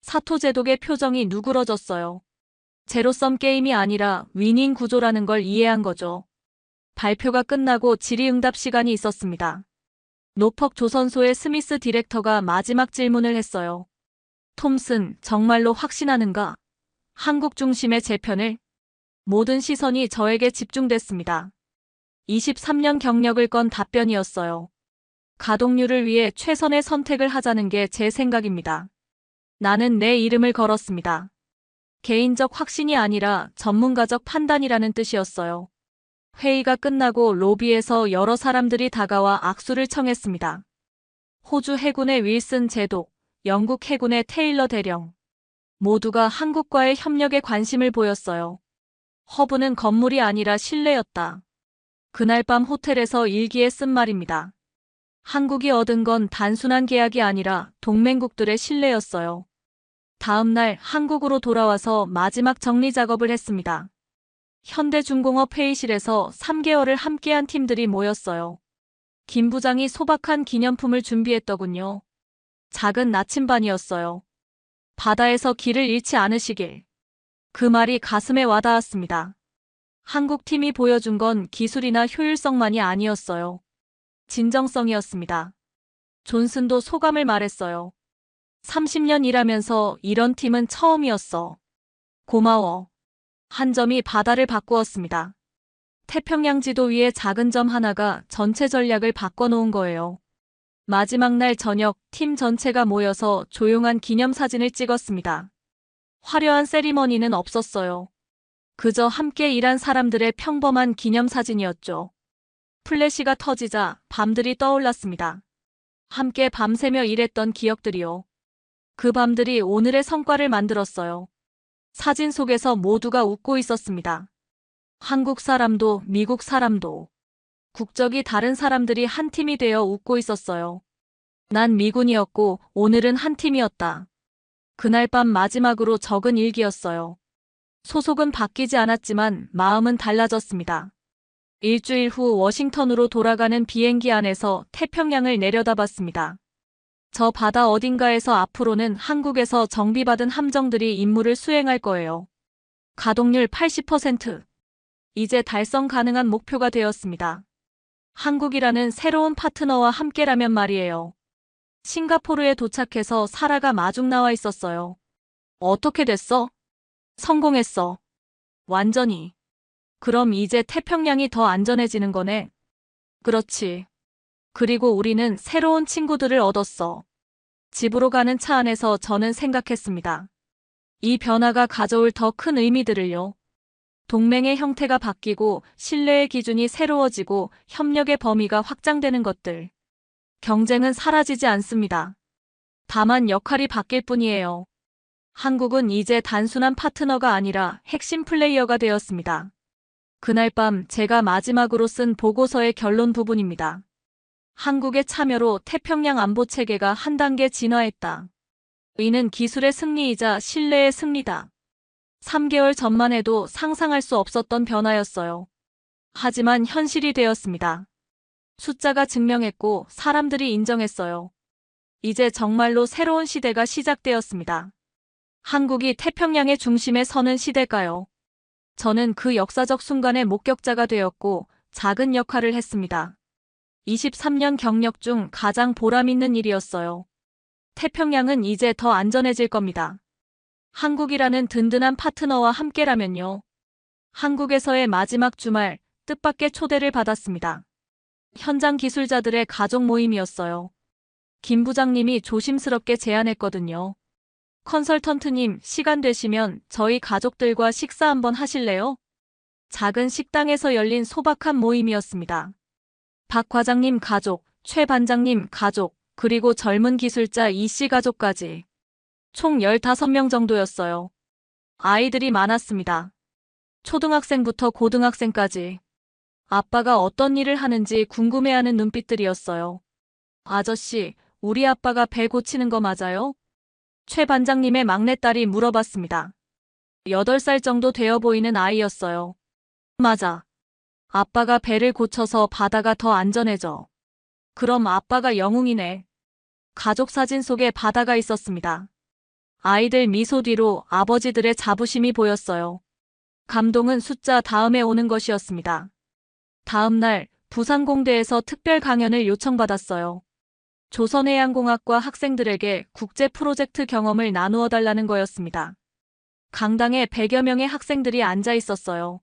S1: 사토 제독의 표정이 누그러졌어요. 제로섬 게임이 아니라 위닝 구조라는 걸 이해한 거죠. 발표가 끝나고 질의응답 시간이 있었습니다. 노퍽 조선소의 스미스 디렉터가 마지막 질문을 했어요. 톰슨, 정말로 확신하는가? 한국 중심의 재편을? 모든 시선이 저에게 집중됐습니다. 23년 경력을 건 답변이었어요. 가동률을 위해 최선의 선택을 하자는 게 제 생각입니다. 나는 내 이름을 걸었습니다. 개인적 확신이 아니라 전문가적 판단이라는 뜻이었어요. 회의가 끝나고 로비에서 여러 사람들이 다가와 악수를 청했습니다. 호주 해군의 윌슨 제독, 영국 해군의 테일러 대령. 모두가 한국과의 협력에 관심을 보였어요. 허브는 건물이 아니라 신뢰였다. 그날 밤 호텔에서 일기에 쓴 말입니다. 한국이 얻은 건 단순한 계약이 아니라 동맹국들의 신뢰였어요. 다음 날 한국으로 돌아와서 마지막 정리 작업을 했습니다. 현대중공업 회의실에서 3개월을 함께한 팀들이 모였어요. 김 부장이 소박한 기념품을 준비했더군요. 작은 나침반이었어요. 바다에서 길을 잃지 않으시길. 그 말이 가슴에 와닿았습니다. 한국 팀이 보여준 건 기술이나 효율성만이 아니었어요. 진정성이었습니다. 존슨도 소감을 말했어요. 30년 일하면서 이런 팀은 처음이었어. 고마워. 한 점이 바다를 바꾸었습니다. 태평양 지도 위에 작은 점 하나가 전체 전략을 바꿔놓은 거예요. 마지막 날 저녁 팀 전체가 모여서 조용한 기념사진을 찍었습니다. 화려한 세리머니는 없었어요. 그저 함께 일한 사람들의 평범한 기념사진이었죠. 플래시가 터지자 밤들이 떠올랐습니다. 함께 밤새며 일했던 기억들이요. 그 밤들이 오늘의 성과를 만들었어요. 사진 속에서 모두가 웃고 있었습니다. 한국 사람도 미국 사람도. 국적이 다른 사람들이 한 팀이 되어 웃고 있었어요. 난 미군이었고 오늘은 한 팀이었다. 그날 밤 마지막으로 적은 일기였어요. 소속은 바뀌지 않았지만 마음은 달라졌습니다. 일주일 후 워싱턴으로 돌아가는 비행기 안에서 태평양을 내려다봤습니다. 저 바다 어딘가에서 앞으로는 한국에서 정비받은 함정들이 임무를 수행할 거예요. 가동률 80%. 이제 달성 가능한 목표가 되었습니다. 한국이라는 새로운 파트너와 함께라면 말이에요. 싱가포르에 도착해서 사라가 마중 나와 있었어요. 어떻게 됐어? 성공했어. 완전히. 그럼 이제 태평양이 더 안전해지는 거네. 그렇지. 그리고 우리는 새로운 친구들을 얻었어. 집으로 가는 차 안에서 저는 생각했습니다. 이 변화가 가져올 더 큰 의미들을요. 동맹의 형태가 바뀌고 신뢰의 기준이 새로워지고 협력의 범위가 확장되는 것들. 경쟁은 사라지지 않습니다. 다만 역할이 바뀔 뿐이에요. 한국은 이제 단순한 파트너가 아니라 핵심 플레이어가 되었습니다. 그날 밤 제가 마지막으로 쓴 보고서의 결론 부분입니다. 한국의 참여로 태평양 안보 체계가 한 단계 진화했다. 이는 기술의 승리이자 신뢰의 승리다. 3개월 전만 해도 상상할 수 없었던 변화였어요. 하지만 현실이 되었습니다. 숫자가 증명했고 사람들이 인정했어요. 이제 정말로 새로운 시대가 시작되었습니다. 한국이 태평양의 중심에 서는 시대일까요? 저는 그 역사적 순간의 목격자가 되었고 작은 역할을 했습니다. 23년 경력 중 가장 보람있는 일이었어요. 태평양은 이제 더 안전해질 겁니다. 한국이라는 든든한 파트너와 함께라면요. 한국에서의 마지막 주말 뜻밖의 초대를 받았습니다. 현장 기술자들의 가족 모임이었어요. 김 부장님이 조심스럽게 제안했거든요. 컨설턴트님, 시간 되시면 저희 가족들과 식사 한번 하실래요? 작은 식당에서 열린 소박한 모임이었습니다. 박 과장님 가족, 최 반장님 가족, 그리고 젊은 기술자 이씨 가족까지. 총 15명 정도였어요. 아이들이 많았습니다. 초등학생부터 고등학생까지. 아빠가 어떤 일을 하는지 궁금해하는 눈빛들이었어요. 아저씨, 우리 아빠가 배 고치는 거 맞아요? 최 반장님의 막내딸이 물어봤습니다. 8살 정도 되어 보이는 아이였어요. 맞아. 아빠가 배를 고쳐서 바다가 더 안전해져. 그럼 아빠가 영웅이네. 가족 사진 속에 바다가 있었습니다. 아이들 미소 뒤로 아버지들의 자부심이 보였어요. 감동은 숫자 다음에 오는 것이었습니다. 다음 날 부산공대에서 특별 강연을 요청받았어요. 조선해양공학과 학생들에게 국제 프로젝트 경험을 나누어 달라는 거였습니다. 강당에 100여 명의 학생들이 앉아 있었어요.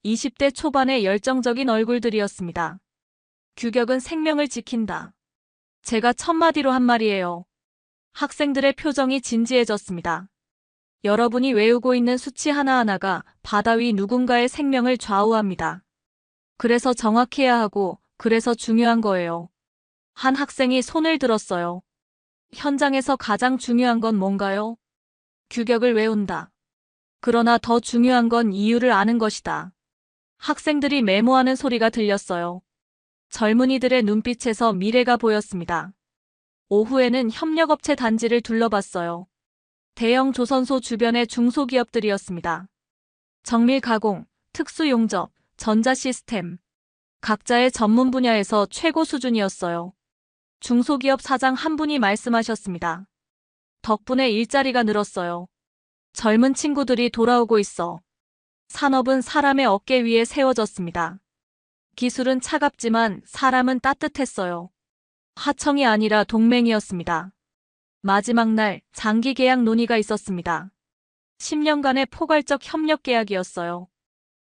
S1: 20대 초반의 열정적인 얼굴들이었습니다. 규격은 생명을 지킨다. 제가 첫마디로 한 말이에요. 학생들의 표정이 진지해졌습니다. 여러분이 외우고 있는 수치 하나하나가 바다 위 누군가의 생명을 좌우합니다. 그래서 정확해야 하고 그래서 중요한 거예요. 한 학생이 손을 들었어요. 현장에서 가장 중요한 건 뭔가요? 규격을 외운다. 그러나 더 중요한 건 이유를 아는 것이다. 학생들이 메모하는 소리가 들렸어요. 젊은이들의 눈빛에서 미래가 보였습니다. 오후에는 협력업체 단지를 둘러봤어요. 대형 조선소 주변의 중소기업들이었습니다. 정밀 가공, 특수용접, 전자시스템. 각자의 전문 분야에서 최고 수준이었어요. 중소기업 사장 한 분이 말씀하셨습니다. 덕분에 일자리가 늘었어요. 젊은 친구들이 돌아오고 있어. 산업은 사람의 어깨 위에 세워졌습니다. 기술은 차갑지만 사람은 따뜻했어요. 하청이 아니라 동맹이었습니다. 마지막 날 장기 계약 논의가 있었습니다. 10년간의 포괄적 협력 계약이었어요.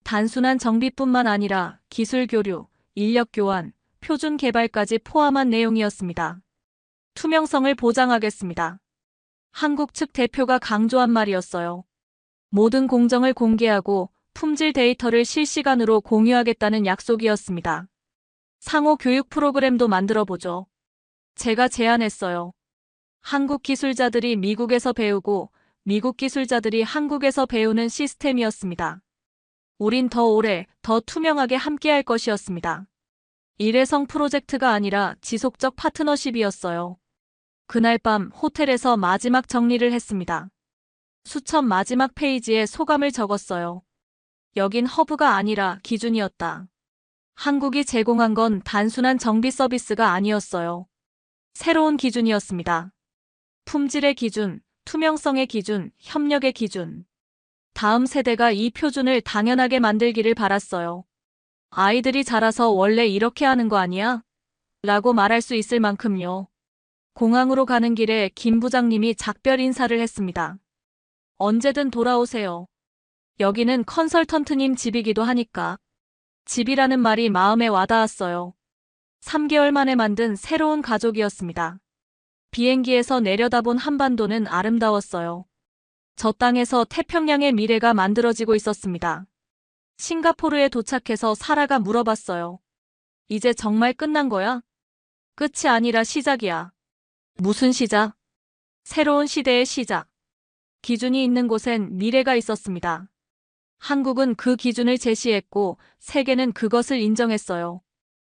S1: 단순한 정비뿐만 아니라 기술 교류, 인력 교환, 표준 개발까지 포함한 내용이었습니다. 투명성을 보장하겠습니다. 한국 측 대표가 강조한 말이었어요. 모든 공정을 공개하고 품질 데이터를 실시간으로 공유하겠다는 약속이었습니다. 상호 교육 프로그램도 만들어보죠. 제가 제안했어요. 한국 기술자들이 미국에서 배우고 미국 기술자들이 한국에서 배우는 시스템이었습니다. 우린 더 오래, 더 투명하게 함께할 것이었습니다. 일회성 프로젝트가 아니라 지속적 파트너십이었어요. 그날 밤 호텔에서 마지막 정리를 했습니다. 수천 마지막 페이지에 소감을 적었어요. 여긴 허브가 아니라 기준이었다. 한국이 제공한 건 단순한 정비 서비스가 아니었어요. 새로운 기준이었습니다. 품질의 기준, 투명성의 기준, 협력의 기준. 다음 세대가 이 표준을 당연하게 만들기를 바랐어요. 아이들이 자라서 원래 이렇게 하는 거 아니야? 라고 말할 수 있을 만큼요. 공항으로 가는 길에 김 부장님이 작별 인사를 했습니다. 언제든 돌아오세요. 여기는 컨설턴트님 집이기도 하니까. 집이라는 말이 마음에 와닿았어요. 3개월 만에 만든 새로운 가족이었습니다. 비행기에서 내려다본 한반도는 아름다웠어요. 저 땅에서 태평양의 미래가 만들어지고 있었습니다. 싱가포르에 도착해서 사라가 물어봤어요. 이제 정말 끝난 거야? 끝이 아니라 시작이야. 무슨 시작? 새로운 시대의 시작. 기준이 있는 곳엔 미래가 있었습니다. 한국은 그 기준을 제시했고 세계는 그것을 인정했어요.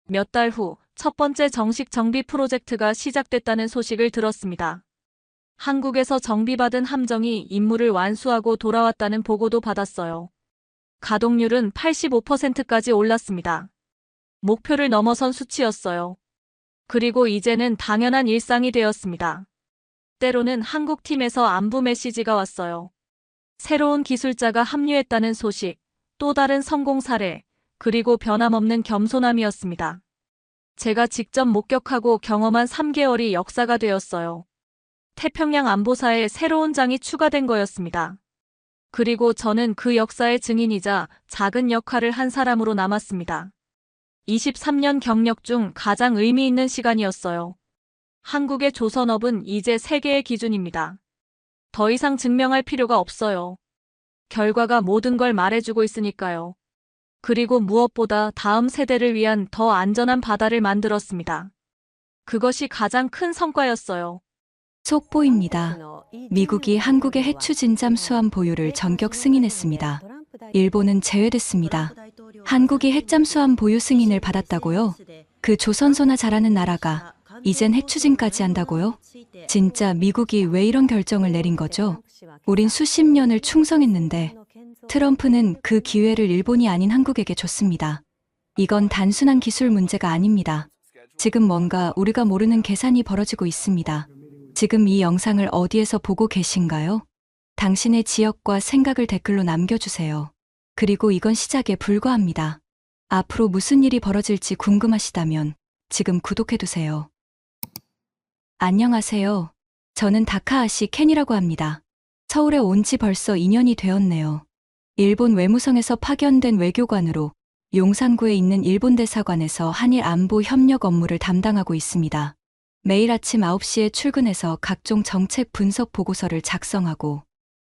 S1: 몇 달 후 첫 번째 정식 정비 프로젝트가 시작됐다는 소식을 들었습니다. 한국에서 정비받은 함정이 임무를 완수하고 돌아왔다는 보고도 받았어요. 가동률은 85%까지 올랐습니다. 목표를 넘어선 수치였어요. 그리고 이제는 당연한 일상이 되었습니다. 때로는 한국팀에서 안부 메시지가 왔어요. 새로운 기술자가 합류했다는 소식, 또 다른 성공 사례, 그리고 변함없는 겸손함이었습니다. 제가 직접 목격하고 경험한 3개월이 역사가 되었어요. 태평양 안보사에 새로운 장이 추가된 거였습니다. 그리고 저는 그 역사의 증인이자 작은 역할을 한 사람으로 남았습니다. 23년 경력 중 가장 의미 있는 시간이었어요. 한국의 조선업은 이제 세계의 기준입니다. 더 이상 증명할 필요가 없어요. 결과가 모든 걸 말해주고 있으니까요. 그리고 무엇보다 다음 세대를 위한 더 안전한 바다를 만들었습니다. 그것이 가장 큰 성과였어요.
S2: 속보입니다. 미국이 한국의 해추진 잠수함 보유를 전격 승인했습니다. 일본은 제외됐습니다. 한국이 핵잠수함 보유 승인을 받았다고요? 그 조선소나 잘하는 나라가 이젠 핵추진까지 한다고요? 진짜 미국이 왜 이런 결정을 내린 거죠? 우린 수십 년을 충성했는데 트럼프는 그 기회를 일본이 아닌 한국에게 줬습니다. 이건 단순한 기술 문제가 아닙니다. 지금 뭔가 우리가 모르는 계산이 벌어지고 있습니다. 지금 이 영상을 어디에서 보고 계신가요? 당신의 지역과 생각을 댓글로 남겨주세요. 그리고 이건 시작에 불과합니다. 앞으로 무슨 일이 벌어질지 궁금하시다면 지금 구독해두세요. 안녕하세요. 저는 다카하시 켄이라고 합니다. 서울에 온 지 벌써 2년이 되었네요. 일본 외무성에서 파견된 외교관으로 용산구에 있는 일본 대사관에서 한일 안보 협력 업무를 담당하고 있습니다. 매일 아침 9시에 출근해서 각종 정책 분석 보고서를 작성하고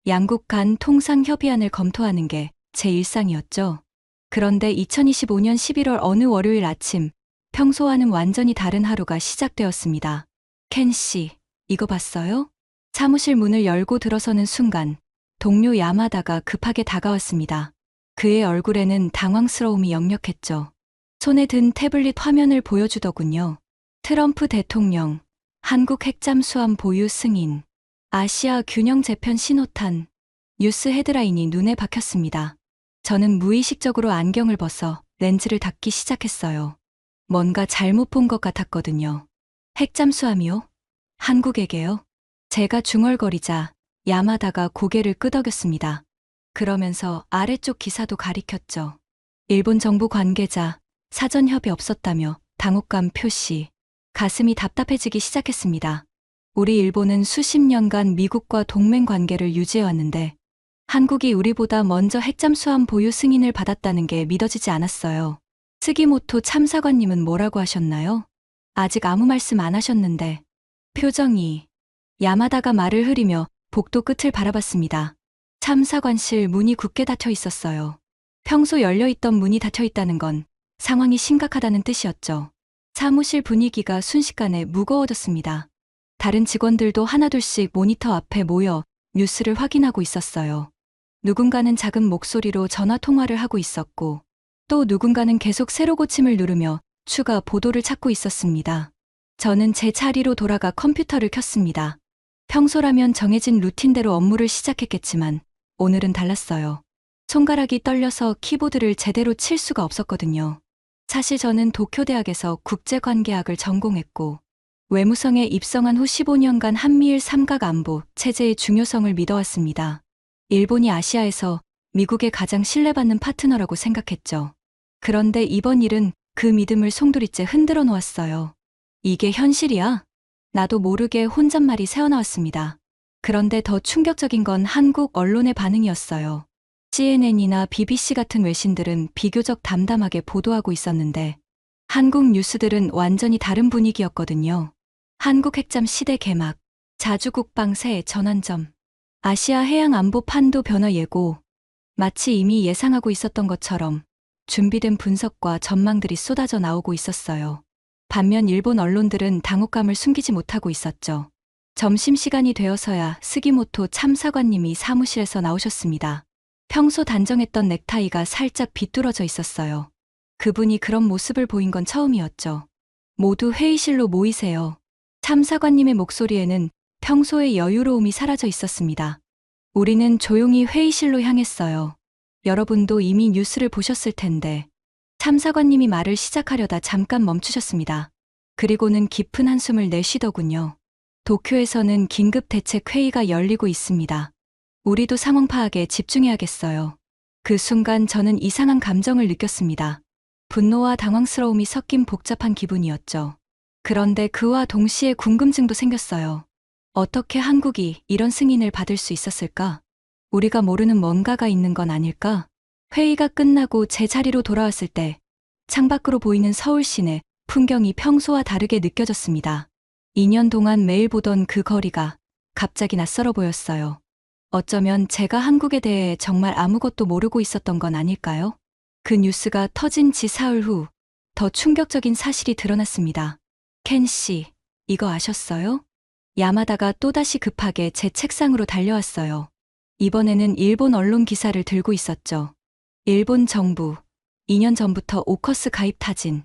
S2: 양국 간 통상 협의안을 검토하는 게 제 일상이었죠. 그런데 2025년 11월 어느 월요일 아침, 평소와는 완전히 다른 하루가 시작되었습니다. 켄 씨, 이거 봤어요? 사무실 문을 열고 들어서는 순간 동료 야마다가 급하게 다가왔습니다. 그의 얼굴에는 당황스러움이 역력했죠. 손에 든 태블릿 화면을 보여주더군요. 트럼프 대통령, 한국 핵잠수함 보유 승인, 아시아 균형 재편 신호탄, 뉴스 헤드라인이 눈에 박혔습니다. 저는 무의식적으로 안경을 벗어 렌즈를 닫기 시작했어요. 뭔가 잘못 본 것 같았거든요. 핵잠수함이요? 한국에게요? 제가 중얼거리자 야마다가 고개를 끄덕였습니다. 그러면서 아래쪽 기사도 가리켰죠. 일본 정부 관계자, 사전 협의 없었다며 당혹감 표시. 가슴이 답답해지기 시작했습니다. 우리 일본은 수십 년간 미국과 동맹 관계를 유지해왔는데 한국이 우리보다 먼저 핵잠수함 보유 승인을 받았다는 게 믿어지지 않았어요. 스기모토 참사관님은 뭐라고 하셨나요? 아직 아무 말씀 안 하셨는데. 표정이. 야마다가 말을 흐리며 복도 끝을 바라봤습니다. 참사관실 문이 굳게 닫혀 있었어요. 평소 열려있던 문이 닫혀 있다는 건 상황이 심각하다는 뜻이었죠. 사무실 분위기가 순식간에 무거워졌습니다. 다른 직원들도 하나둘씩 모니터 앞에 모여 뉴스를 확인하고 있었어요. 누군가는 작은 목소리로 전화 통화를 하고 있었고, 또 누군가는 계속 세로 고침을 누르며 추가 보도를 찾고 있었습니다. 저는 제 자리로 돌아가 컴퓨터를 켰습니다. 평소라면 정해진 루틴대로 업무를 시작했겠지만 오늘은 달랐어요. 손가락이 떨려서 키보드를 제대로 칠 수가 없었거든요. 사실 저는 도쿄대학에서 국제관계학을 전공했고 외무성에 입성한 후 15년간 한미일 삼각안보 체제의 중요성을 믿어왔습니다. 일본이 아시아에서 미국의 가장 신뢰받는 파트너라고 생각했죠. 그런데 이번 일은 그 믿음을 송두리째 흔들어 놓았어요. 이게 현실이야? 나도 모르게 혼잣말이 새어나왔습니다. 그런데 더 충격적인 건 한국 언론의 반응이었어요. CNN이나 BBC 같은 외신들은 비교적 담담하게 보도하고 있었는데 한국 뉴스들은 완전히 다른 분위기였거든요. 한국 핵잠 시대 개막, 자주국방 새 전환점, 아시아 해양 안보 판도 변화 예고, 마치 이미 예상하고 있었던 것처럼 준비된 분석과 전망들이 쏟아져 나오고 있었어요. 반면 일본 언론들은 당혹감을 숨기지 못하고 있었죠. 점심시간이 되어서야 스기모토 참사관님이 사무실에서 나오셨습니다. 평소 단정했던 넥타이가 살짝 비뚤어져 있었어요. 그분이 그런 모습을 보인 건 처음이었죠. 모두 회의실로 모이세요. 참사관님의 목소리에는 평소의 여유로움이 사라져 있었습니다. 우리는 조용히 회의실로 향했어요. 여러분도 이미 뉴스를 보셨을 텐데. 참사관님이 말을 시작하려다 잠깐 멈추셨습니다. 그리고는 깊은 한숨을 내쉬더군요. 도쿄에서는 긴급 대책 회의가 열리고 있습니다. 우리도 상황 파악에 집중해야겠어요. 그 순간 저는 이상한 감정을 느꼈습니다. 분노와 당황스러움이 섞인 복잡한 기분이었죠. 그런데 그와 동시에 궁금증도 생겼어요. 어떻게 한국이 이런 승인을 받을 수 있었을까? 우리가 모르는 뭔가가 있는 건 아닐까? 회의가 끝나고 제 자리로 돌아왔을 때 창밖으로 보이는 서울 시내 풍경이 평소와 다르게 느껴졌습니다. 2년 동안 매일 보던 그 거리가 갑자기 낯설어 보였어요. 어쩌면 제가 한국에 대해 정말 아무것도 모르고 있었던 건 아닐까요? 그 뉴스가 터진 지 사흘 후 더 충격적인 사실이 드러났습니다. 켄 씨, 이거 아셨어요? 야마다가 또다시 급하게 제 책상으로 달려왔어요. 이번에는 일본 언론 기사를 들고 있었죠. 일본 정부, 2년 전부터 오커스 가입 타진,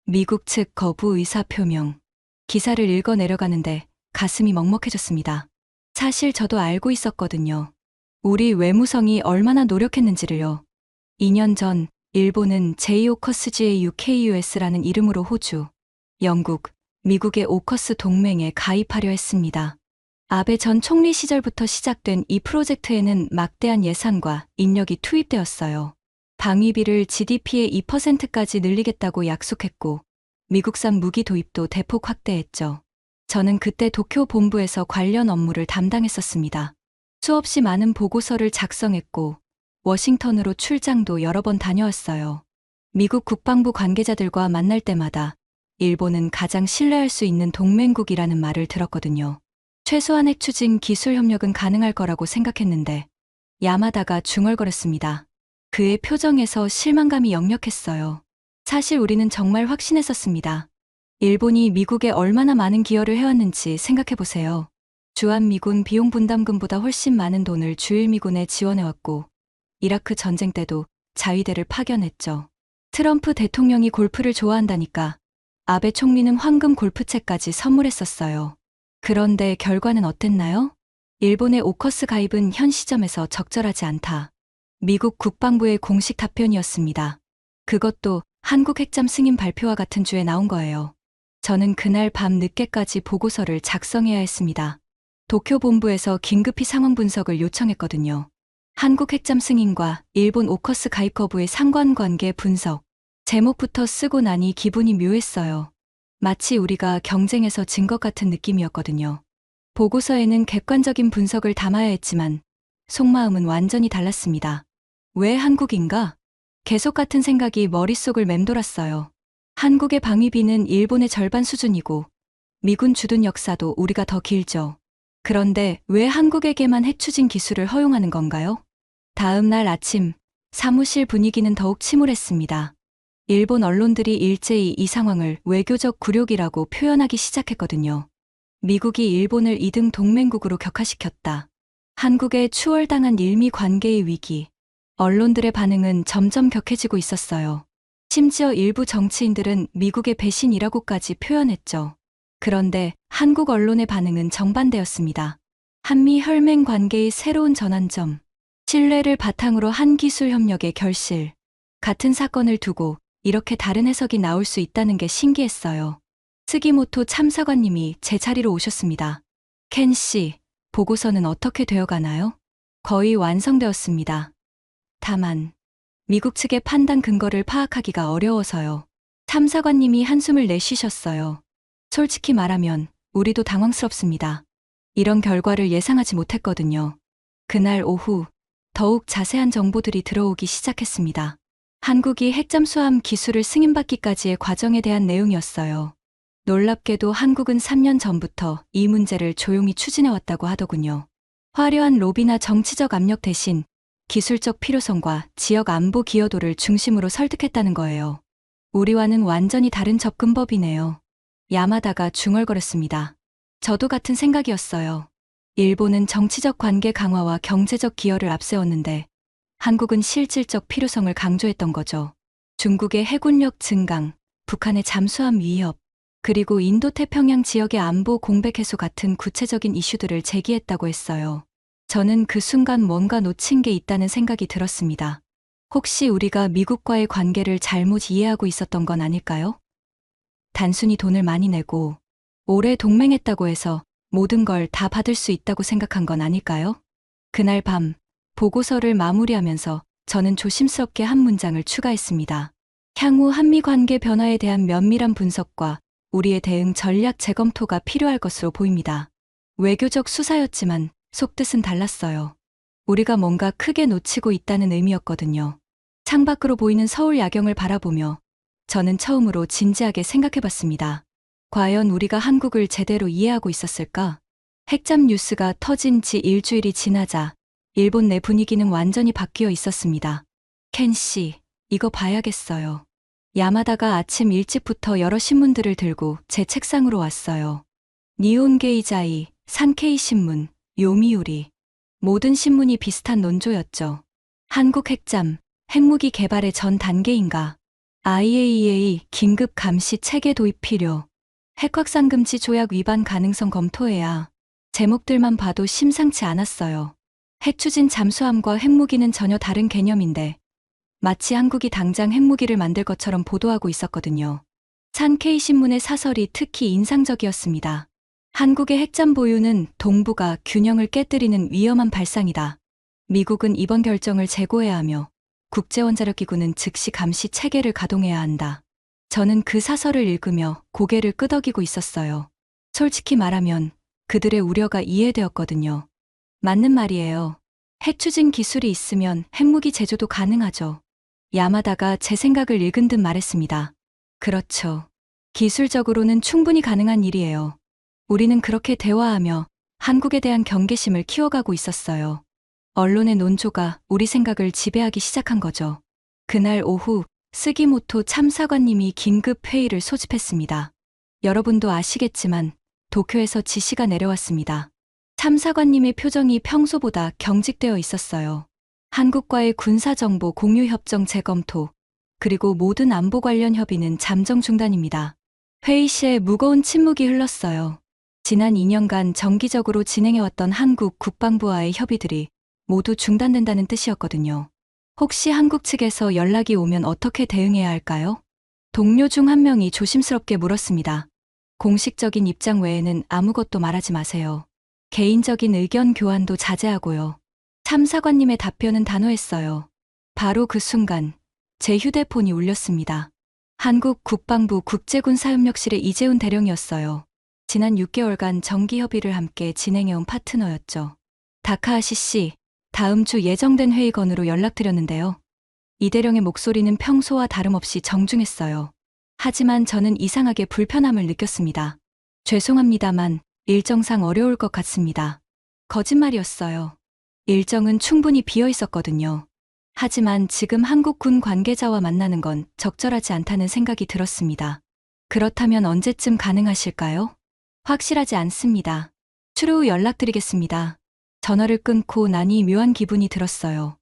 S2: 미국 측 거부 의사 표명. 기사를 읽어 내려가는데 가슴이 먹먹해졌습니다. 사실 저도 알고 있었거든요. 우리 외무성이 얼마나 노력했는지를요. 2년 전 일본은 JOCOSGAUKUS라는 이름으로 호주, 영국, 미국의 오커스 동맹에 가입하려 했습니다. 아베 전 총리 시절부터 시작된 이 프로젝트에는 막대한 예산과 인력이 투입되었어요. 방위비를 GDP의 2%까지 늘리겠다고 약속했고 미국산 무기 도입도 대폭 확대했죠. 저는 그때 도쿄 본부에서 관련 업무를 담당했었습니다. 수없이 많은 보고서를 작성했고 워싱턴으로 출장도 여러 번 다녀왔어요. 미국 국방부 관계자들과 만날 때마다 일본은 가장 신뢰할 수 있는 동맹국이라는 말을 들었거든요. 최소한 핵 추진 기술 협력은 가능할 거라고 생각했는데 야마다가 중얼거렸습니다. 그의 표정에서 실망감이 역력했어요. 사실 우리는 정말 확신했었습니다. 일본이 미국에 얼마나 많은 기여를 해왔는지 생각해보세요. 주한미군 비용 분담금보다 훨씬 많은 돈을 주일미군에 지원해왔고 이라크 전쟁 때도 자위대를 파견했죠. 트럼프 대통령이 골프를 좋아한다니까 아베 총리는 황금 골프채까지 선물했었어요. 그런데 결과는 어땠나요? 일본의 오커스 가입은 현 시점에서 적절하지 않다. 미국 국방부의 공식 답변이었습니다. 그것도 한국 핵잠 승인 발표와 같은 주에 나온 거예요. 저는 그날 밤 늦게까지 보고서를 작성해야 했습니다. 도쿄 본부에서 긴급히 상황 분석을 요청했거든요. 한국 핵잠 승인과 일본 오커스 가입 거부의 상관관계 분석. 제목부터 쓰고 나니 기분이 묘했어요. 마치 우리가 경쟁에서 진 것 같은 느낌이었거든요. 보고서에는 객관적인 분석을 담아야 했지만 속마음은 완전히 달랐습니다. 왜 한국인가? 계속 같은 생각이 머릿속을 맴돌았어요. 한국의 방위비는 일본의 절반 수준이고 미군 주둔 역사도 우리가 더 길죠. 그런데 왜 한국에게만 핵 추진 기술을 허용하는 건가요? 다음 날 아침 사무실 분위기는 더욱 침울했습니다. 일본 언론들이 일제히 이 상황을 외교적 굴욕이라고 표현하기 시작했거든요. 미국이 일본을 2등 동맹국으로 격화시켰다. 한국에 추월당한 일미 관계의 위기. 언론들의 반응은 점점 격해지고 있었어요. 심지어 일부 정치인들은 미국의 배신이라고까지 표현했죠. 그런데 한국 언론의 반응은 정반대였습니다. 한미 혈맹 관계의 새로운 전환점, 신뢰를 바탕으로 한 기술 협력의 결실. 같은 사건을 두고 이렇게 다른 해석이 나올 수 있다는 게 신기했어요. 스기모토 참사관님이 제 자리로 오셨습니다. 켄 씨, 보고서는 어떻게 되어가나요? 거의 완성되었습니다. 다만 미국 측의 판단 근거를 파악하기가 어려워서요. 참사관님이 한숨을 내쉬셨어요. 솔직히 말하면 우리도 당황스럽습니다. 이런 결과를 예상하지 못했거든요. 그날 오후 더욱 자세한 정보들이 들어오기 시작했습니다. 한국이 핵잠수함 기술을 승인받기까지의 과정에 대한 내용이었어요. 놀랍게도 한국은 3년 전부터 이 문제를 조용히 추진해왔다고 하더군요. 화려한 로비나 정치적 압력 대신 기술적 필요성과 지역 안보 기여도를 중심으로 설득했다는 거예요. 우리와는 완전히 다른 접근법이네요. 야마다가 중얼거렸습니다. 저도 같은 생각이었어요. 일본은 정치적 관계 강화와 경제적 기여를 앞세웠는데 한국은 실질적 필요성을 강조했던 거죠. 중국의 해군력 증강, 북한의 잠수함 위협, 그리고 인도태평양 지역의 안보 공백 해소 같은 구체적인 이슈들을 제기했다고 했어요. 저는 그 순간 뭔가 놓친 게 있다는 생각이 들었습니다. 혹시 우리가 미국과의 관계를 잘못 이해하고 있었던 건 아닐까요? 단순히 돈을 많이 내고 오래 동맹했다고 해서 모든 걸 다 받을 수 있다고 생각한 건 아닐까요? 그날 밤 보고서를 마무리하면서 저는 조심스럽게 한 문장을 추가했습니다. 향후 한미 관계 변화에 대한 면밀한 분석과 우리의 대응 전략 재검토가 필요할 것으로 보입니다. 외교적 수사였지만 속뜻은 달랐어요. 우리가 뭔가 크게 놓치고 있다는 의미였거든요. 창밖으로 보이는 서울 야경을 바라보며 저는 처음으로 진지하게 생각해봤습니다. 과연 우리가 한국을 제대로 이해하고 있었을까? 핵잠 뉴스가 터진 지 일주일이 지나자 일본 내 분위기는 완전히 바뀌어 있었습니다. 켄 씨, 이거 봐야겠어요. 야마다가 아침 일찍부터 여러 신문들을 들고 제 책상으로 왔어요. 니혼게이자이, 산케이 신문, 요미우리. 모든 신문이 비슷한 논조였죠. 한국 핵잠, 핵무기 개발의 전 단계인가? IAEA 긴급 감시 체계 도입 필요. 핵확산 금지 조약 위반 가능성 검토해야. 제목들만 봐도 심상치 않았어요. 핵추진 잠수함과 핵무기는 전혀 다른 개념인데 마치 한국이 당장 핵무기를 만들 것처럼 보도하고 있었거든요. 산케이 신문의 사설이 특히 인상적이었습니다. 한국의 핵잠 보유는 동북아 균형을 깨뜨리는 위험한 발상이다. 미국은 이번 결정을 재고해야 하며 국제원자력기구는 즉시 감시 체계를 가동해야 한다. 저는 그 사설을 읽으며 고개를 끄덕이고 있었어요. 솔직히 말하면 그들의 우려가 이해되었거든요. 맞는 말이에요. 핵추진 기술이 있으면 핵무기 제조도 가능하죠. 야마다가 제 생각을 읽은 듯 말했습니다. 그렇죠. 기술적으로는 충분히 가능한 일이에요. 우리는 그렇게 대화하며 한국에 대한 경계심을 키워가고 있었어요. 언론의 논조가 우리 생각을 지배하기 시작한 거죠. 그날 오후 스기모토 참사관님이 긴급 회의를 소집했습니다. 여러분도 아시겠지만 도쿄에서 지시가 내려왔습니다. 참사관님의 표정이 평소보다 경직되어 있었어요. 한국과의 군사정보 공유협정 재검토, 그리고 모든 안보 관련 협의는 잠정 중단입니다. 회의시에 무거운 침묵이 흘렀어요. 지난 2년간 정기적으로 진행해왔던 한국 국방부와의 협의들이 모두 중단된다는 뜻이었거든요. 혹시 한국 측에서 연락이 오면 어떻게 대응해야 할까요? 동료 중 한 명이 조심스럽게 물었습니다. 공식적인 입장 외에는 아무것도 말하지 마세요. 개인적인 의견 교환도 자제하고요. 참사관님의 답변은 단호했어요. 바로 그 순간 제 휴대폰이 울렸습니다. 한국 국방부 국제군사협력실의 이재훈 대령이었어요. 지난 6개월간 정기 협의를 함께 진행해온 파트너였죠. 다카하시 씨, 다음 주 예정된 회의 건으로 연락드렸는데요. 이 대령의 목소리는 평소와 다름없이 정중했어요. 하지만 저는 이상하게 불편함을 느꼈습니다. 죄송합니다만 일정상 어려울 것 같습니다. 거짓말이었어요. 일정은 충분히 비어 있었거든요. 하지만 지금 한국군 관계자와 만나는 건 적절하지 않다는 생각이 들었습니다. 그렇다면 언제쯤 가능하실까요? 확실하지 않습니다. 추후 연락드리겠습니다. 전화를 끊고 나니 묘한 기분이 들었어요.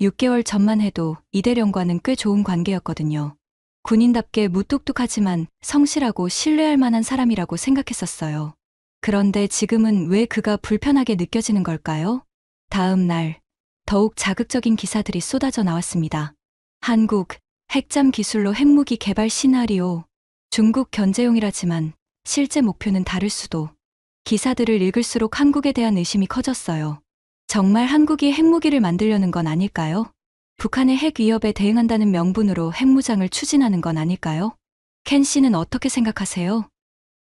S2: 6개월 전만 해도 이대령과는 꽤 좋은 관계였거든요. 군인답게 무뚝뚝하지만 성실하고 신뢰할 만한 사람이라고 생각했었어요. 그런데 지금은 왜 그가 불편하게 느껴지는 걸까요? 다음 날, 더욱 자극적인 기사들이 쏟아져 나왔습니다. 한국, 핵잠 기술로 핵무기 개발 시나리오. 중국 견제용이라지만 실제 목표는 다를 수도. 기사들을 읽을수록 한국에 대한 의심이 커졌어요. 정말 한국이 핵무기를 만들려는 건 아닐까요? 북한의 핵 위협에 대응한다는 명분으로 핵무장을 추진하는 건 아닐까요? 켄 씨는 어떻게 생각하세요?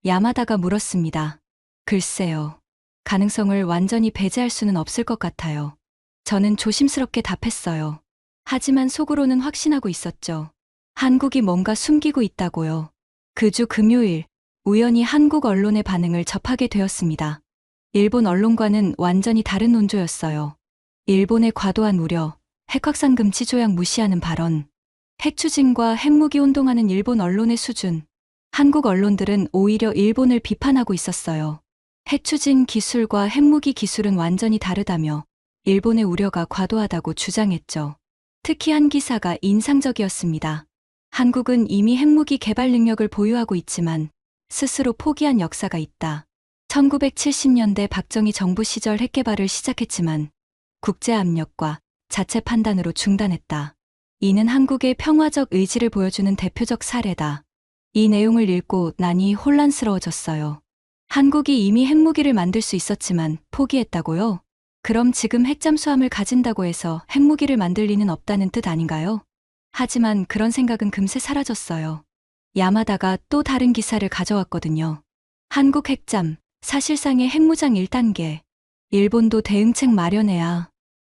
S2: 야마다가 물었습니다. 글쎄요. 가능성을 완전히 배제할 수는 없을 것 같아요. 저는 조심스럽게 답했어요. 하지만 속으로는 확신하고 있었죠. 한국이 뭔가 숨기고 있다고요. 그 주 금요일, 우연히 한국 언론의 반응을 접하게 되었습니다. 일본 언론과는 완전히 다른 논조였어요. 일본의 과도한 우려, 핵확산 금지 조약 무시하는 발언, 핵추진과 핵무기 혼동하는 일본 언론의 수준. 한국 언론들은 오히려 일본을 비판하고 있었어요. 핵추진 기술과 핵무기 기술은 완전히 다르다며 일본의 우려가 과도하다고 주장했죠. 특히 한 기사가 인상적이었습니다. 한국은 이미 핵무기 개발 능력을 보유하고 있지만 스스로 포기한 역사가 있다. 1970년대 박정희 정부 시절 핵개발을 시작했지만 국제 압력과 자체 판단으로 중단했다. 이는 한국의 평화적 의지를 보여주는 대표적 사례다. 이 내용을 읽고 나니 혼란스러워졌어요. 한국이 이미 핵무기를 만들 수 있었지만 포기했다고요? 그럼 지금 핵잠수함을 가진다고 해서 핵무기를 만들 리는 없다는 뜻 아닌가요? 하지만 그런 생각은 금세 사라졌어요. 야마다가 또 다른 기사를 가져왔거든요. 한국 핵잠, 사실상의 핵무장 1단계. 일본도 대응책 마련해야.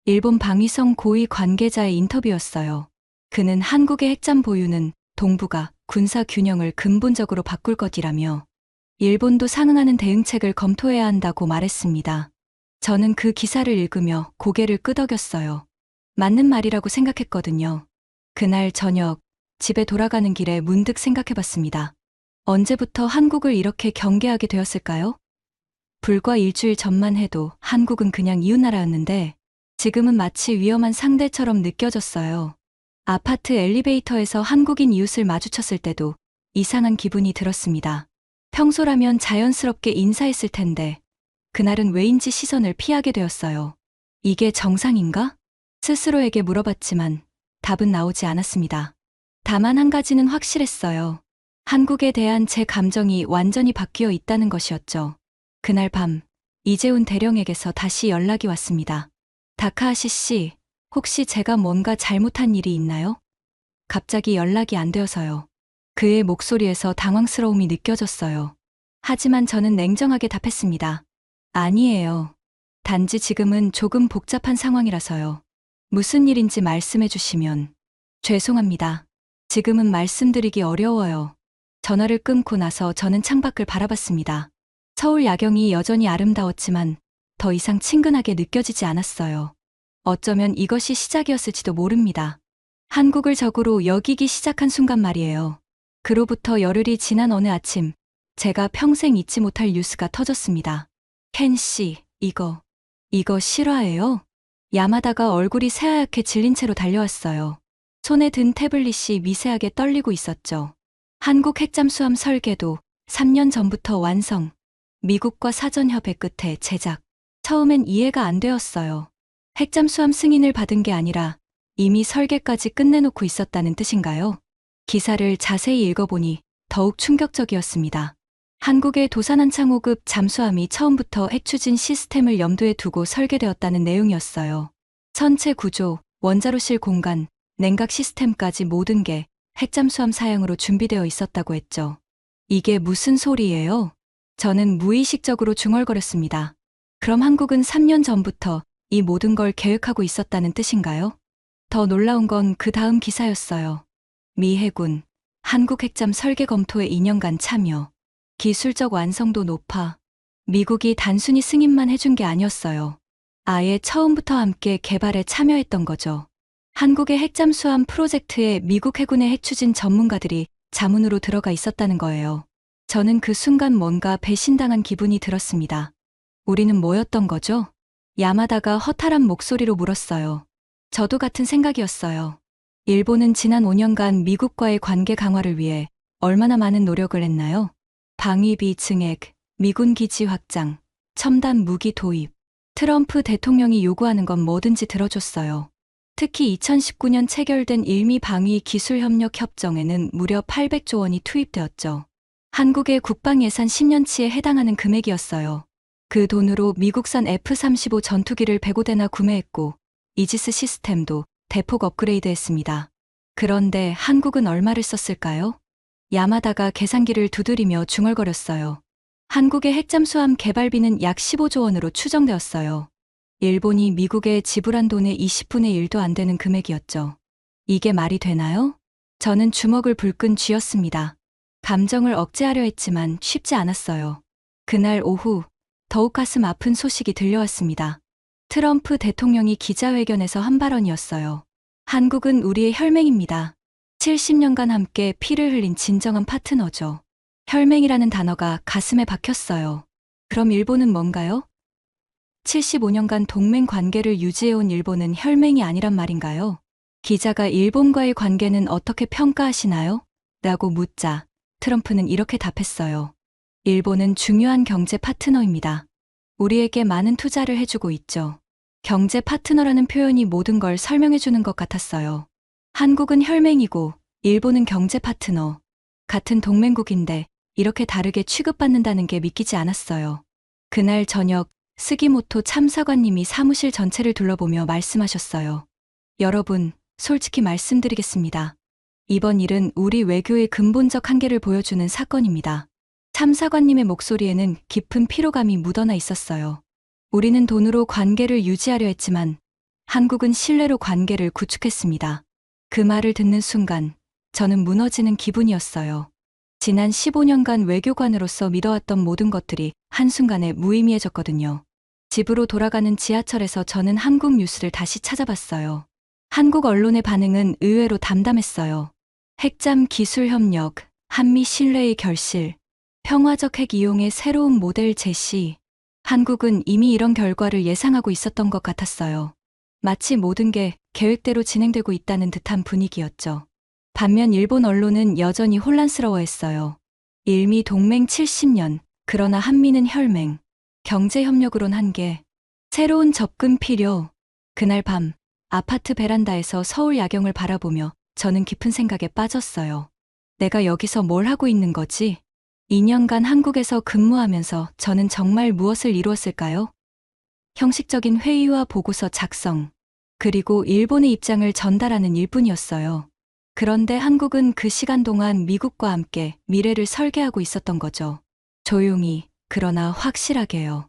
S2: 일본 방위성 고위 관계자의 인터뷰였어요. 그는 한국의 핵잠 보유는 동북아 군사 균형을 근본적으로 바꿀 것이라며 일본도 상응하는 대응책을 검토해야 한다고 말했습니다. 저는 그 기사를 읽으며 고개를 끄덕였어요. 맞는 말이라고 생각했거든요. 그날 저녁 집에 돌아가는 길에 문득 생각해봤습니다. 언제부터 한국을 이렇게 경계하게 되었을까요? 불과 일주일 전만 해도 한국은 그냥 이웃나라였는데 지금은 마치 위험한 상대처럼 느껴졌어요. 아파트 엘리베이터에서 한국인 이웃을 마주쳤을 때도 이상한 기분이 들었습니다. 평소라면 자연스럽게 인사했을 텐데 그날은 왜인지 시선을 피하게 되었어요. 이게 정상인가? 스스로에게 물어봤지만 답은 나오지 않았습니다. 다만 한 가지는 확실했어요. 한국에 대한 제 감정이 완전히 바뀌어 있다는 것이었죠. 그날 밤 이재훈 대령에게서 다시 연락이 왔습니다. 다카하시 씨, 혹시 제가 뭔가 잘못한 일이 있나요? 갑자기 연락이 안 되어서요. 그의 목소리에서 당황스러움이 느껴졌어요. 하지만 저는 냉정하게 답했습니다. 아니에요. 단지 지금은 조금 복잡한 상황이라서요. 무슨 일인지 말씀해 주시면. 죄송합니다. 지금은 말씀드리기 어려워요. 전화를 끊고 나서 저는 창밖을 바라봤습니다. 서울 야경이 여전히 아름다웠지만 더 이상 친근하게 느껴지지 않았어요. 어쩌면 이것이 시작이었을지도 모릅니다. 한국을 적으로 여기기 시작한 순간 말이에요. 그로부터 열흘이 지난 어느 아침, 제가 평생 잊지 못할 뉴스가 터졌습니다. 켄 씨, 이거 실화예요? 야마다가 얼굴이 새하얗게 질린 채로 달려왔어요. 손에 든 태블릿이 미세하게 떨리고 있었죠. 한국 핵잠수함 설계도 3년 전부터 완성. 미국과 사전협의 끝에 제작. 처음엔 이해가 안 되었어요. 핵잠수함 승인을 받은 게 아니라 이미 설계까지 끝내놓고 있었다는 뜻인가요? 기사를 자세히 읽어보니 더욱 충격적이었습니다. 한국의 도산한창 5급 잠수함이 처음부터 핵추진 시스템을 염두에 두고 설계되었다는 내용이었어요. 선체 구조, 원자로실 공간, 냉각 시스템까지 모든 게 핵잠수함 사양으로 준비되어 있었다고 했죠. 이게 무슨 소리예요? 저는 무의식적으로 중얼거렸습니다. 그럼 한국은 3년 전부터 이 모든 걸 계획하고 있었다는 뜻인가요? 더 놀라운 건 그 다음 기사였어요. 미 해군, 한국 핵잠 설계 검토에 2년간 참여. 기술적 완성도 높아. 미국이 단순히 승인만 해준 게 아니었어요. 아예 처음부터 함께 개발에 참여했던 거죠. 한국의 핵잠수함 프로젝트에 미국 해군의 핵추진 전문가들이 자문으로 들어가 있었다는 거예요. 저는 그 순간 뭔가 배신당한 기분이 들었습니다. 우리는 뭐였던 거죠? 야마다가 허탈한 목소리로 물었어요. 저도 같은 생각이었어요. 일본은 지난 5년간 미국과의 관계 강화를 위해 얼마나 많은 노력을 했나요? 방위비 증액, 미군 기지 확장, 첨단 무기 도입. 트럼프 대통령이 요구하는 건 뭐든지 들어줬어요. 특히 2019년 체결된 일미 방위 기술 협력 협정에는 무려 800조 원이 투입되었죠. 한국의 국방 예산 10년치에 해당하는 금액이었어요. 그 돈으로 미국산 F-35 전투기를 105대나 구매했고 이지스 시스템도 대폭 업그레이드했습니다. 그런데 한국은 얼마를 썼을까요? 야마다가 계산기를 두드리며 중얼거렸어요. 한국의 핵잠수함 개발비는 약 15조 원으로 추정되었어요. 일본이 미국에 지불한 돈의 20분의 1도 안 되는 금액이었죠. 이게 말이 되나요? 저는 주먹을 불끈 쥐었습니다. 감정을 억제하려 했지만 쉽지 않았어요. 그날 오후 더욱 가슴 아픈 소식이 들려왔습니다. 트럼프 대통령이 기자회견에서 한 발언이었어요. 한국은 우리의 혈맹입니다. 70년간 함께 피를 흘린 진정한 파트너죠. 혈맹이라는 단어가 가슴에 박혔어요. 그럼 일본은 뭔가요? 75년간 동맹 관계를 유지해온 일본은 혈맹이 아니란 말인가요? 기자가 일본과의 관계는 어떻게 평가하시나요? 라고 묻자 트럼프는 이렇게 답했어요. 일본은 중요한 경제 파트너입니다. 우리에게 많은 투자를 해주고 있죠. 경제 파트너라는 표현이 모든 걸 설명해주는 것 같았어요. 한국은 혈맹이고 일본은 경제 파트너. 같은 동맹국인데 이렇게 다르게 취급받는다는 게 믿기지 않았어요. 그날 저녁 스기모토 참사관님이 사무실 전체를 둘러보며 말씀하셨어요. 여러분, 솔직히 말씀드리겠습니다. 이번 일은 우리 외교의 근본적 한계를 보여주는 사건입니다. 참사관님의 목소리에는 깊은 피로감이 묻어나 있었어요. 우리는 돈으로 관계를 유지하려 했지만 한국은 신뢰로 관계를 구축했습니다. 그 말을 듣는 순간 저는 무너지는 기분이었어요. 지난 15년간 외교관으로서 믿어왔던 모든 것들이 한순간에 무의미해졌거든요. 집으로 돌아가는 지하철에서 저는 한국 뉴스를 다시 찾아봤어요. 한국 언론의 반응은 의외로 담담했어요. 핵잠 기술 협력, 한미 신뢰의 결실, 평화적 핵 이용의 새로운 모델 제시. 한국은 이미 이런 결과를 예상하고 있었던 것 같았어요. 마치 모든 게 계획대로 진행되고 있다는 듯한 분위기였죠. 반면 일본 언론은 여전히 혼란스러워했어요. 일미 동맹 70년, 그러나 한미는 혈맹, 경제협력으론 한계, 새로운 접근 필요. 그날 밤 아파트 베란다에서 서울 야경을 바라보며 저는 깊은 생각에 빠졌어요. 내가 여기서 뭘 하고 있는 거지? 2년간 한국에서 근무하면서 저는 정말 무엇을 이루었을까요? 형식적인 회의와 보고서 작성, 그리고 일본의 입장을 전달하는 일뿐이었어요. 그런데 한국은 그 시간 동안 미국과 함께 미래를 설계하고 있었던 거죠. 조용히, 그러나 확실하게요.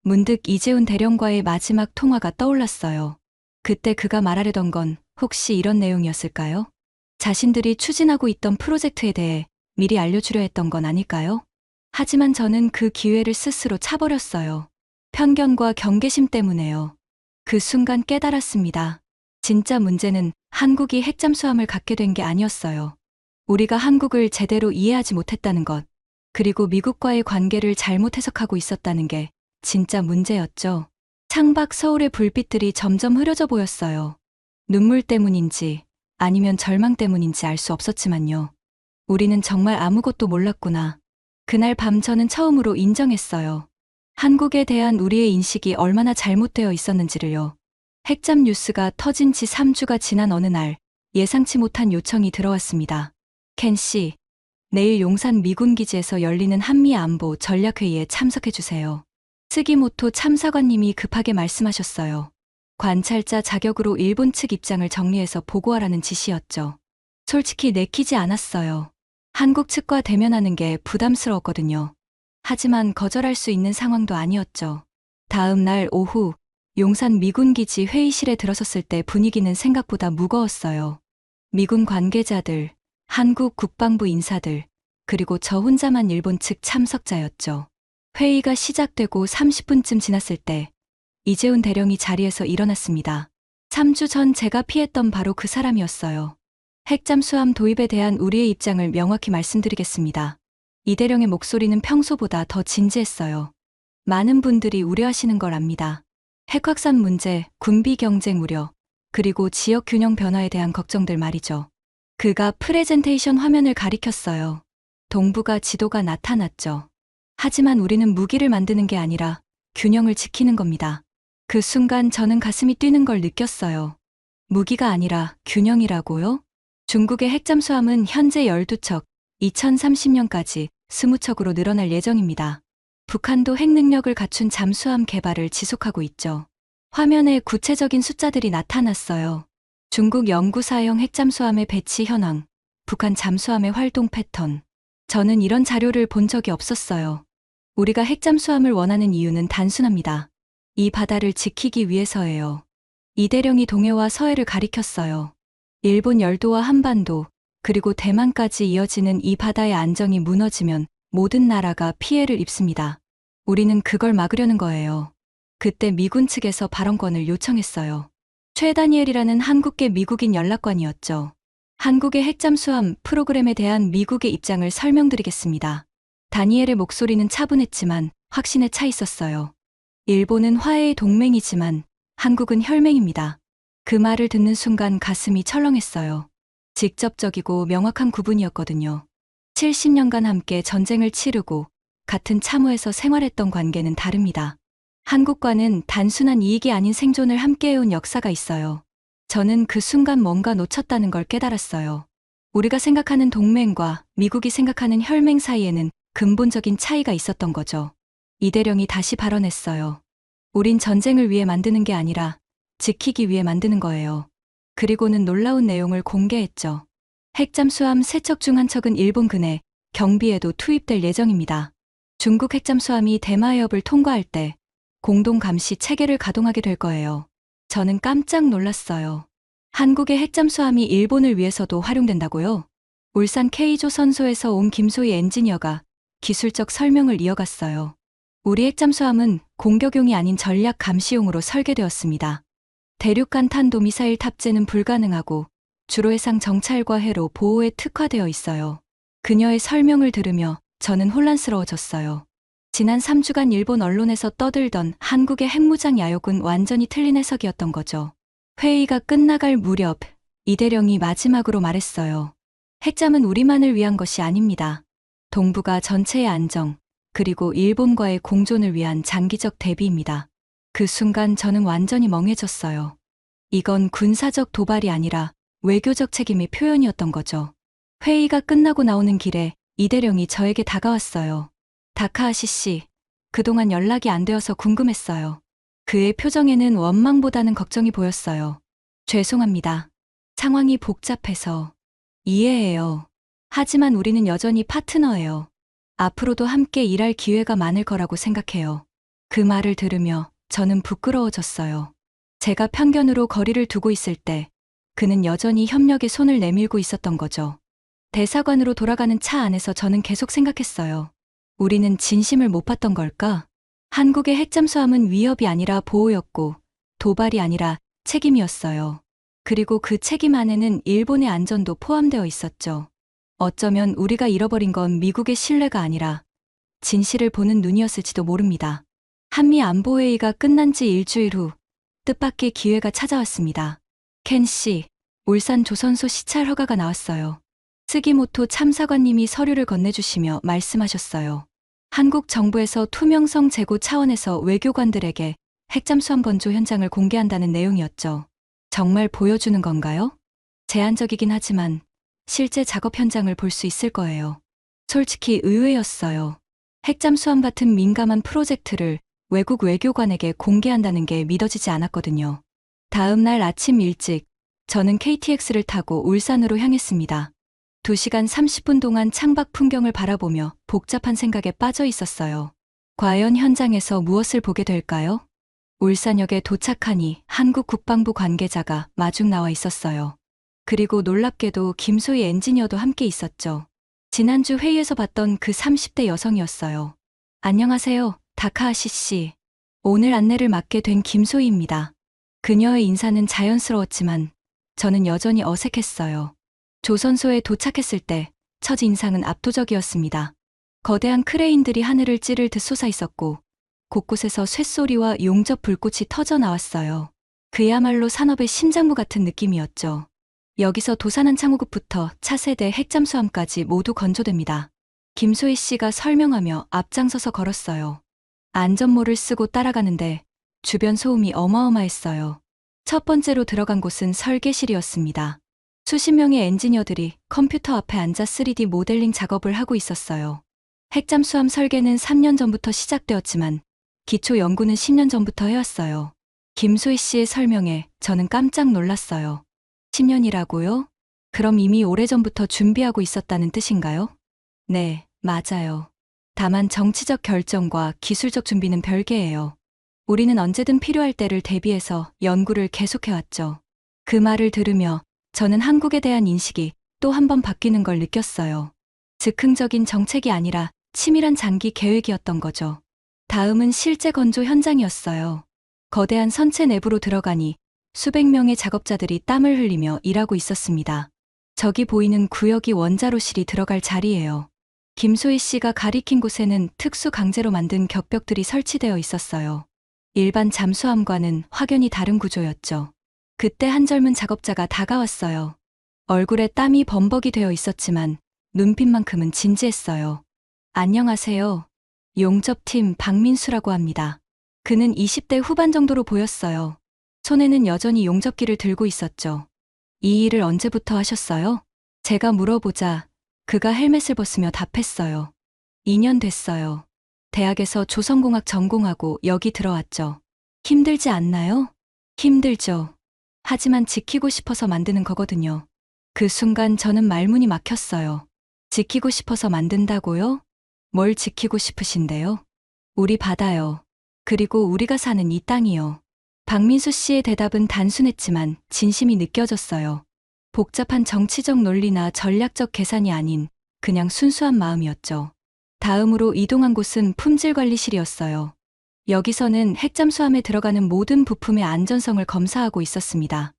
S2: 문득 이재훈 대령과의 마지막 통화가 떠올랐어요. 그때 그가 말하려던 건 혹시 이런 내용이었을까요? 자신들이 추진하고 있던 프로젝트에 대해 미리 알려주려 했던 건 아닐까요? 하지만 저는 그 기회를 스스로 차버렸어요. 편견과 경계심 때문에요. 그 순간 깨달았습니다. 진짜 문제는 한국이 핵잠수함을 갖게 된 게 아니었어요. 우리가 한국을 제대로 이해하지 못했다는 것, 그리고 미국과의 관계를 잘못 해석하고 있었다는 게 진짜 문제였죠. 창밖 서울의 불빛들이 점점 흐려져 보였어요. 눈물 때문인지 아니면 절망 때문인지 알 수 없었지만요. 우리는 정말 아무것도 몰랐구나. 그날 밤 저는 처음으로 인정했어요. 한국에 대한 우리의 인식이 얼마나 잘못되어 있었는지를요. 핵잠 뉴스가 터진 지 3주가 지난 어느 날 예상치 못한 요청이 들어왔습니다. 켄 씨, 내일 용산 미군기지에서 열리는 한미 안보 전략회의에 참석해주세요. 스기모토 참사관님이 급하게 말씀하셨어요. 관찰자 자격으로 일본 측 입장을 정리해서 보고하라는 지시였죠. 솔직히 내키지 않았어요. 한국 측과 대면하는 게 부담스러웠거든요. 하지만 거절할 수 있는 상황도 아니었죠. 다음 날 오후 용산 미군기지 회의실에 들어섰을 때 분위기는 생각보다 무거웠어요. 미군 관계자들, 한국 국방부 인사들, 그리고 저 혼자만 일본 측 참석자였죠. 회의가 시작되고 30분쯤 지났을 때 이재훈 대령이 자리에서 일어났습니다. 3주 전 제가 피했던 바로 그 사람이었어요. 핵잠수함 도입에 대한 우리의 입장을 명확히 말씀드리겠습니다. 이 대령의 목소리는 평소보다 더 진지했어요. 많은 분들이 우려하시는 걸 압니다. 핵 확산 문제, 군비 경쟁 우려, 그리고 지역 균형 변화에 대한 걱정들 말이죠. 그가 프레젠테이션 화면을 가리켰어요. 동북아 지도가 나타났죠. 하지만 우리는 무기를 만드는 게 아니라 균형을 지키는 겁니다. 그 순간 저는 가슴이 뛰는 걸 느꼈어요. 무기가 아니라 균형이라고요? 중국의 핵잠수함은 현재 12척, 2030년까지 20척으로 늘어날 예정입니다. 북한도 핵 능력을 갖춘 잠수함 개발을 지속하고 있죠. 화면에 구체적인 숫자들이 나타났어요. 중국 영구사형 핵잠수함의 배치 현황, 북한 잠수함의 활동 패턴. 저는 이런 자료를 본 적이 없었어요. 우리가 핵잠수함을 원하는 이유는 단순합니다. 이 바다를 지키기 위해서예요. 이대령이 동해와 서해를 가리켰어요. 일본 열도와 한반도, 그리고 대만까지 이어지는 이 바다의 안정이 무너지면 모든 나라가 피해를 입습니다. 우리는 그걸 막으려는 거예요. 그때 미군 측에서 발언권을 요청했어요. 최 다니엘이라는 한국계 미국인 연락관이었죠. 한국의 핵잠수함 프로그램에 대한 미국의 입장을 설명드리겠습니다. 다니엘의 목소리는 차분했지만 확신에 차 있었어요. 일본은 화해의 동맹이지만 한국은 혈맹입니다. 그 말을 듣는 순간 가슴이 철렁했어요. 직접적이고 명확한 구분이었거든요. 70년간 함께 전쟁을 치르고 같은 참호에서 생활했던 관계는 다릅니다. 한국과는 단순한 이익이 아닌 생존을 함께해온 역사가 있어요. 저는 그 순간 뭔가 놓쳤다는 걸 깨달았어요. 우리가 생각하는 동맹과 미국이 생각하는 혈맹 사이에는 근본적인 차이가 있었던 거죠. 이대령이 다시 발언했어요. 우린 전쟁을 위해 만드는 게 아니라 지키기 위해 만드는 거예요. 그리고는 놀라운 내용을 공개했죠. 핵잠수함 3척 중 한 척은 일본 근해 경비에도 투입될 예정입니다. 중국 핵잠수함이 대마해협을 통과할 때 공동 감시 체계를 가동하게 될 거예요. 저는 깜짝 놀랐어요. 한국의 핵잠수함이 일본을 위해서도 활용된다고요? 울산 K조선소에서 온 김소희 엔지니어가 기술적 설명을 이어갔어요. 우리 핵잠수함은 공격용이 아닌 전략 감시용으로 설계되었습니다. 대륙간 탄도미사일 탑재는 불가능하고 주로 해상 정찰과 해로 보호에 특화되어 있어요. 그녀의 설명을 들으며 저는 혼란스러워졌어요. 지난 3주간 일본 언론에서 떠들던 한국의 핵무장 야욕은 완전히 틀린 해석이었던 거죠. 회의가 끝나갈 무렵 이대령이 마지막으로 말했어요. 핵잠은 우리만을 위한 것이 아닙니다. 동북아 전체의 안정, 그리고 일본과의 공존을 위한 장기적 대비입니다. 그 순간 저는 완전히 멍해졌어요. 이건 군사적 도발이 아니라 외교적 책임의 표현이었던 거죠. 회의가 끝나고 나오는 길에 이대령이 저에게 다가왔어요. 다카하시 씨, 그동안 연락이 안 되어서 궁금했어요. 그의 표정에는 원망보다는 걱정이 보였어요. 죄송합니다. 상황이 복잡해서. 이해해요. 하지만 우리는 여전히 파트너예요. 앞으로도 함께 일할 기회가 많을 거라고 생각해요. 그 말을 들으며 저는 부끄러워졌어요. 제가 편견으로 거리를 두고 있을 때 그는 여전히 협력에 손을 내밀고 있었던 거죠. 대사관으로 돌아가는 차 안에서 저는 계속 생각했어요. 우리는 진심을 못 봤던 걸까? 한국의 핵잠수함은 위협이 아니라 보호였고 도발이 아니라 책임이었어요. 그리고 그 책임 안에는 일본의 안전도 포함되어 있었죠. 어쩌면 우리가 잃어버린 건 미국의 신뢰가 아니라 진실을 보는 눈이었을지도 모릅니다. 한미 안보회의가 끝난 지 일주일 후 뜻밖의 기회가 찾아왔습니다. 켄 씨, 울산 조선소 시찰 허가가 나왔어요. 스기모토 참사관님이 서류를 건네주시며 말씀하셨어요. 한국 정부에서 투명성 제고 차원에서 외교관들에게 핵잠수함 건조 현장을 공개한다는 내용이었죠. 정말 보여주는 건가요? 제한적이긴 하지만 실제 작업 현장을 볼 수 있을 거예요. 솔직히 의외였어요. 핵잠수함 같은 민감한 프로젝트를 외국 외교관에게 공개한다는 게 믿어지지 않았거든요. 다음 날 아침 일찍 저는 KTX를 타고 울산으로 향했습니다. 2시간 30분 동안 창밖 풍경을 바라보며 복잡한 생각에 빠져 있었어요. 과연 현장에서 무엇을 보게 될까요? 울산역에 도착하니 한국 국방부 관계자가 마중 나와 있었어요. 그리고 놀랍게도 김소희 엔지니어도 함께 있었죠. 지난주 회의에서 봤던 그 30대 여성이었어요. 안녕하세요, 다카하시 씨. 오늘 안내를 맡게 된 김소희입니다. 그녀의 인사는 자연스러웠지만 저는 여전히 어색했어요. 조선소에 도착했을 때 첫 인상은 압도적이었습니다. 거대한 크레인들이 하늘을 찌를 듯 솟아 있었고 곳곳에서 쇳소리와 용접 불꽃이 터져 나왔어요. 그야말로 산업의 심장부 같은 느낌이었죠. 여기서 도산한 창호급부터 차세대 핵잠수함까지 모두 건조됩니다. 김소희 씨가 설명하며 앞장서서 걸었어요. 안전모를 쓰고 따라가는데 주변 소음이 어마어마했어요. 첫 번째로 들어간 곳은 설계실이었습니다. 수십 명의 엔지니어들이 컴퓨터 앞에 앉아 3D 모델링 작업을 하고 있었어요. 핵잠수함 설계는 3년 전부터 시작되었지만 기초 연구는 10년 전부터 해왔어요. 김소희 씨의 설명에 저는 깜짝 놀랐어요. 10년이라고요? 그럼 이미 오래전부터 준비하고 있었다는 뜻인가요? 네, 맞아요. 다만 정치적 결정과 기술적 준비는 별개예요. 우리는 언제든 필요할 때를 대비해서 연구를 계속해왔죠. 그 말을 들으며 저는 한국에 대한 인식이 또 한 번 바뀌는 걸 느꼈어요. 즉흥적인 정책이 아니라 치밀한 장기 계획이었던 거죠. 다음은 실제 건조 현장이었어요. 거대한 선체 내부로 들어가니 수백 명의 작업자들이 땀을 흘리며 일하고 있었습니다. 저기 보이는 구역이 원자로실이 들어갈 자리예요. 김소희 씨가 가리킨 곳에는 특수 강제로 만든 격벽들이 설치되어 있었어요. 일반 잠수함과는 확연히 다른 구조였죠. 그때 한 젊은 작업자가 다가왔어요. 얼굴에 땀이 범벅이 되어 있었지만 눈빛만큼은 진지했어요. 안녕하세요. 용접팀 박민수라고 합니다. 그는 20대 후반 정도로 보였어요. 손에는 여전히 용접기를 들고 있었죠. 이 일을 언제부터 하셨어요? 제가 물어보자 그가 헬멧을 벗으며 답했어요. 2년 됐어요. 대학에서 조선공학 전공하고 여기 들어왔죠. 힘들지 않나요? 힘들죠. 하지만 지키고 싶어서 만드는 거거든요. 그 순간 저는 말문이 막혔어요. 지키고 싶어서 만든다고요? 뭘 지키고 싶으신데요? 우리 바다요. 그리고 우리가 사는 이 땅이요. 박민수 씨의 대답은 단순했지만 진심이 느껴졌어요. 복잡한 정치적 논리나 전략적 계산이 아닌 그냥 순수한 마음이었죠. 다음으로 이동한 곳은 품질관리실이었어요. 여기서는 핵잠수함에 들어가는 모든 부품의 안전성을 검사하고 있었습니다.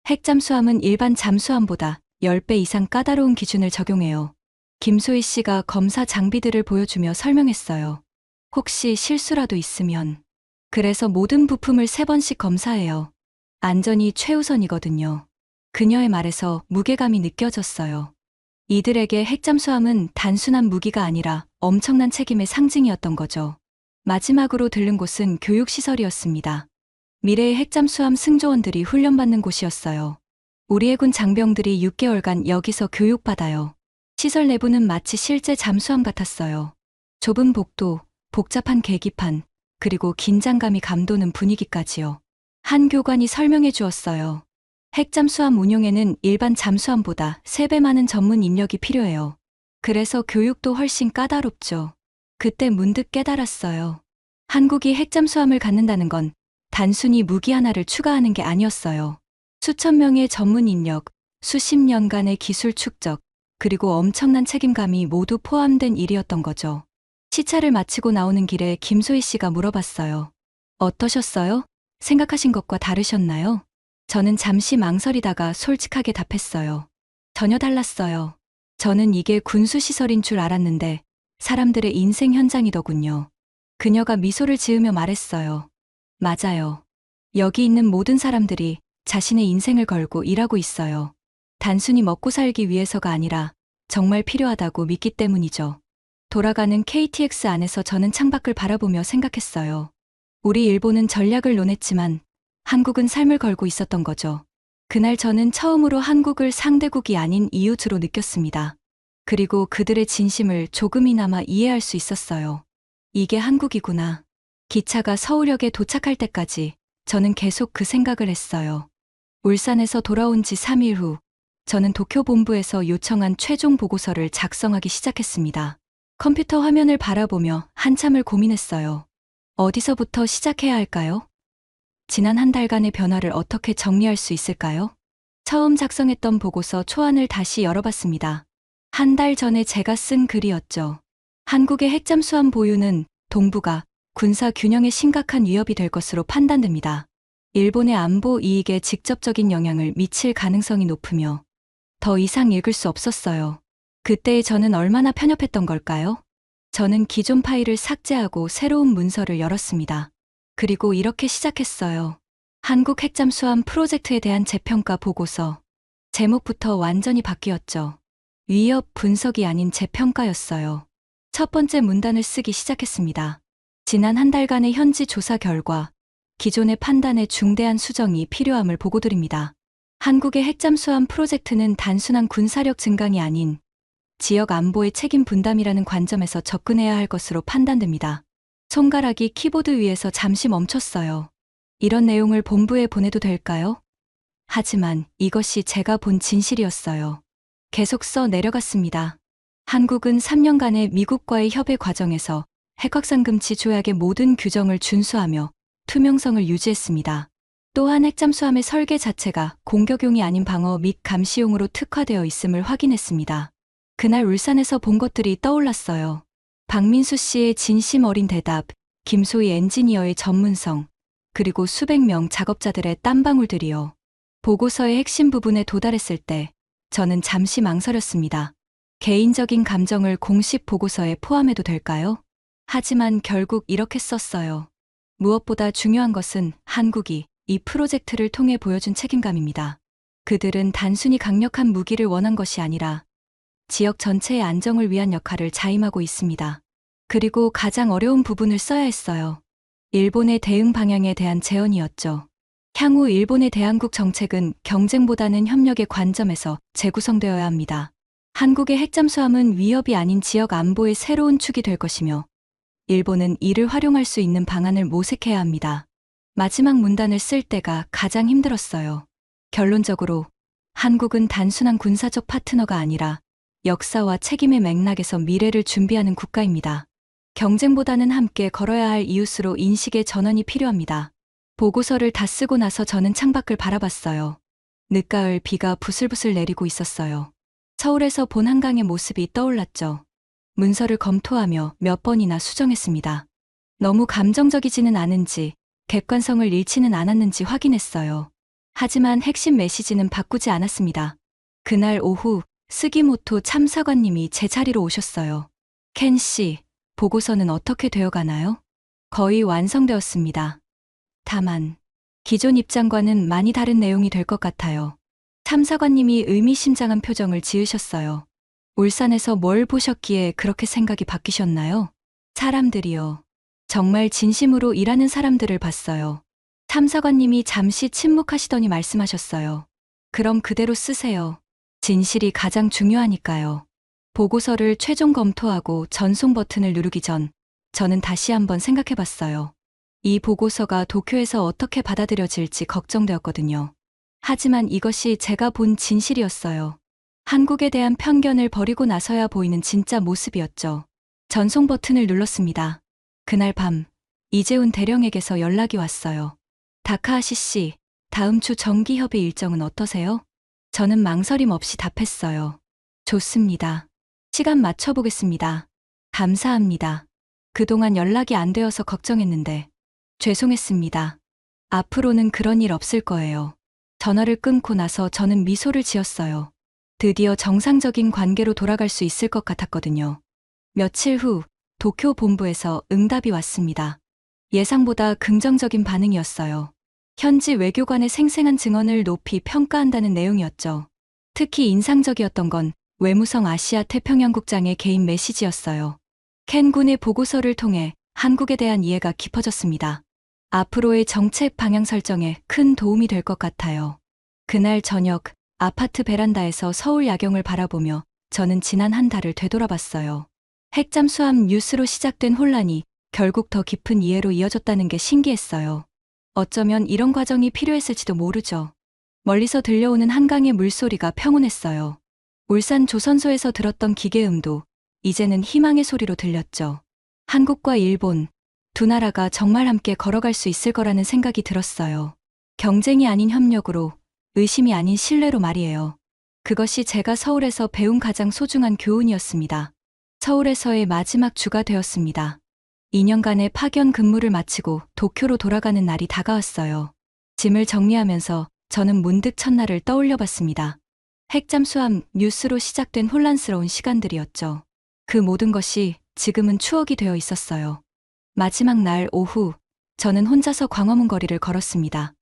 S2: 핵잠수함은 일반 잠수함보다 10배 이상 까다로운 기준을 적용해요. 김소희 씨가 검사 장비들을 보여주며 설명했어요. 혹시 실수라도 있으면. 그래서 모든 부품을 3번씩 검사해요. 안전이 최우선이거든요. 그녀의 말에서 무게감이 느껴졌어요. 이들에게 핵잠수함은 단순한 무기가 아니라 엄청난 책임의 상징이었던 거죠. 마지막으로 들른 곳은 교육시설이었습니다. 미래의 핵잠수함 승조원들이 훈련받는 곳이었어요. 우리 해군 장병들이 6개월간 여기서 교육받아요. 시설 내부는 마치 실제 잠수함 같았어요. 좁은 복도, 복잡한 계기판, 그리고 긴장감이 감도는 분위기까지요. 한 교관이 설명해 주었어요. 핵잠수함 운용에는 일반 잠수함보다 3배 많은 전문 인력이 필요해요. 그래서 교육도 훨씬 까다롭죠. 그때 문득 깨달았어요. 한국이 핵잠수함을 갖는다는 건 단순히 무기 하나를 추가하는 게 아니었어요. 수천 명의 전문 인력, 수십 년간의 기술 축적, 그리고 엄청난 책임감이 모두 포함된 일이었던 거죠. 시차를 마치고 나오는 길에 김소희 씨가 물어봤어요. 어떠셨어요? 생각하신 것과 다르셨나요? 저는 잠시 망설이다가 솔직하게 답했어요. 전혀 달랐어요. 저는 이게 군수시설인 줄 알았는데 사람들의 인생 현장이더군요. 그녀가 미소를 지으며 말했어요. 맞아요. 여기 있는 모든 사람들이 자신의 인생을 걸고 일하고 있어요. 단순히 먹고 살기 위해서가 아니라 정말 필요하다고 믿기 때문이죠. 돌아가는 KTX 안에서 저는 창밖을 바라보며 생각했어요. 우리 일본은 전략을 논했지만 한국은 삶을 걸고 있었던 거죠. 그날 저는 처음으로 한국을 상대국이 아닌 이웃으로 느꼈습니다. 그리고 그들의 진심을 조금이나마 이해할 수 있었어요. 이게 한국이구나. 기차가 서울역에 도착할 때까지 저는 계속 그 생각을 했어요. 울산에서 돌아온 지 3일 후, 저는 도쿄 본부에서 요청한 최종 보고서를 작성하기 시작했습니다. 컴퓨터 화면을 바라보며 한참을 고민했어요. 어디서부터 시작해야 할까요? 지난 한 달간의 변화를 어떻게 정리할 수 있을까요? 처음 작성했던 보고서 초안을 다시 열어봤습니다. 한 달 전에 제가 쓴 글이었죠. 한국의 핵잠수함 보유는 동북아 군사 균형에 심각한 위협이 될 것으로 판단됩니다. 일본의 안보 이익에 직접적인 영향을 미칠 가능성이 높으며 더 이상 읽을 수 없었어요. 그때의 저는 얼마나 편협했던 걸까요? 저는 기존 파일을 삭제하고 새로운 문서를 열었습니다. 그리고 이렇게 시작했어요. 한국 핵잠수함 프로젝트에 대한 재평가 보고서. 제목부터 완전히 바뀌었죠. 위협 분석이 아닌 재평가였어요. 첫 번째 문단을 쓰기 시작했습니다. 지난 한 달간의 현지 조사 결과, 기존의 판단에 중대한 수정이 필요함을 보고드립니다. 한국의 핵잠수함 프로젝트는 단순한 군사력 증강이 아닌 지역 안보의 책임 분담이라는 관점에서 접근해야 할 것으로 판단됩니다. 손가락이 키보드 위에서 잠시 멈췄어요. 이런 내용을 본부에 보내도 될까요? 하지만 이것이 제가 본 진실이었어요. 계속 써 내려갔습니다. 한국은 3년간의 미국과의 협의 과정에서 핵확산 금지 조약의 모든 규정을 준수하며 투명성을 유지했습니다. 또한 핵잠수함의 설계 자체가 공격용이 아닌 방어 및 감시용으로 특화되어 있음을 확인했습니다. 그날 울산에서 본 것들이 떠올랐어요. 박민수 씨의 진심 어린 대답, 김소희 엔지니어의 전문성, 그리고 수백 명 작업자들의 땀방울들이요. 보고서의 핵심 부분에 도달했을 때 저는 잠시 망설였습니다. 개인적인 감정을 공식 보고서에 포함해도 될까요? 하지만 결국 이렇게 썼어요. 무엇보다 중요한 것은 한국이 이 프로젝트를 통해 보여준 책임감입니다. 그들은 단순히 강력한 무기를 원한 것이 아니라 지역 전체의 안정을 위한 역할을 자임하고 있습니다. 그리고 가장 어려운 부분을 써야 했어요. 일본의 대응 방향에 대한 제언이었죠. 향후 일본의 대한국 정책은 경쟁보다는 협력의 관점에서 재구성되어야 합니다. 한국의 핵잠수함은 위협이 아닌 지역 안보의 새로운 축이 될 것이며 일본은 이를 활용할 수 있는 방안을 모색해야 합니다. 마지막 문단을 쓸 때가 가장 힘들었어요. 결론적으로 한국은 단순한 군사적 파트너가 아니라 역사와 책임의 맥락에서 미래를 준비하는 국가입니다. 경쟁보다는 함께 걸어야 할 이웃으로 인식의 전환이 필요합니다. 보고서를 다 쓰고 나서 저는 창밖을 바라봤어요. 늦가을 비가 부슬부슬 내리고 있었어요. 서울에서 본 한강의 모습이 떠올랐죠. 문서를 검토하며 몇 번이나 수정했습니다. 너무 감정적이지는 않은지, 객관성을 잃지는 않았는지 확인했어요. 하지만 핵심 메시지는 바꾸지 않았습니다. 그날 오후 스기모토 참사관님이 제 자리로 오셨어요. 켄 씨, 보고서는 어떻게 되어가나요? 거의 완성되었습니다. 다만 기존 입장과는 많이 다른 내용이 될 것 같아요. 참사관님이 의미심장한 표정을 지으셨어요. 울산에서 뭘 보셨기에 그렇게 생각이 바뀌셨나요? 사람들이요. 정말 진심으로 일하는 사람들을 봤어요. 참사관님이 잠시 침묵하시더니 말씀하셨어요. 그럼 그대로 쓰세요. 진실이 가장 중요하니까요. 보고서를 최종 검토하고 전송 버튼을 누르기 전 저는 다시 한번 생각해 봤어요. 이 보고서가 도쿄에서 어떻게 받아들여질지 걱정되었거든요. 하지만 이것이 제가 본 진실이었어요. 한국에 대한 편견을 버리고 나서야 보이는 진짜 모습이었죠. 전송 버튼을 눌렀습니다. 그날 밤 이재훈 대령에게서 연락이 왔어요. 다카하시 씨, 다음 주 정기협의 일정은 어떠세요? 저는 망설임 없이 답했어요. 좋습니다. 시간 맞춰보겠습니다. 감사합니다. 그동안 연락이 안 되어서 걱정했는데 죄송했습니다. 앞으로는 그런 일 없을 거예요. 전화를 끊고 나서 저는 미소를 지었어요. 드디어 정상적인 관계로 돌아갈 수 있을 것 같았거든요. 며칠 후 도쿄 본부에서 응답이 왔습니다. 예상보다 긍정적인 반응이었어요. 현지 외교관의 생생한 증언을 높이 평가한다는 내용이었죠. 특히 인상적이었던 건 외무성 아시아 태평양국장의 개인 메시지였어요. 켄 군의 보고서를 통해 한국에 대한 이해가 깊어졌습니다. 앞으로의 정책 방향 설정에 큰 도움이 될 것 같아요. 그날 저녁 아파트 베란다에서 서울 야경을 바라보며 저는 지난 한 달을 되돌아봤어요. 핵잠수함 뉴스로 시작된 혼란이 결국 더 깊은 이해로 이어졌다는 게 신기했어요. 어쩌면 이런 과정이 필요했을지도 모르죠. 멀리서 들려오는 한강의 물소리가 평온했어요. 울산 조선소에서 들었던 기계음도 이제는 희망의 소리로 들렸죠. 한국과 일본, 두 나라가 정말 함께 걸어갈 수 있을 거라는 생각이 들었어요. 경쟁이 아닌 협력으로, 의심이 아닌 신뢰로 말이에요. 그것이 제가 서울에서 배운 가장 소중한 교훈이었습니다. 서울에서의 마지막 주가 되었습니다. 2년간의 파견 근무를 마치고 도쿄로 돌아가는 날이 다가왔어요. 짐을 정리하면서 저는 문득 첫날을 떠올려 봤습니다. 핵잠수함 뉴스로 시작된 혼란스러운 시간들이었죠. 그 모든 것이 지금은 추억이 되어 있었어요. 마지막 날 오후, 저는 혼자서 광화문 거리를 걸었습니다.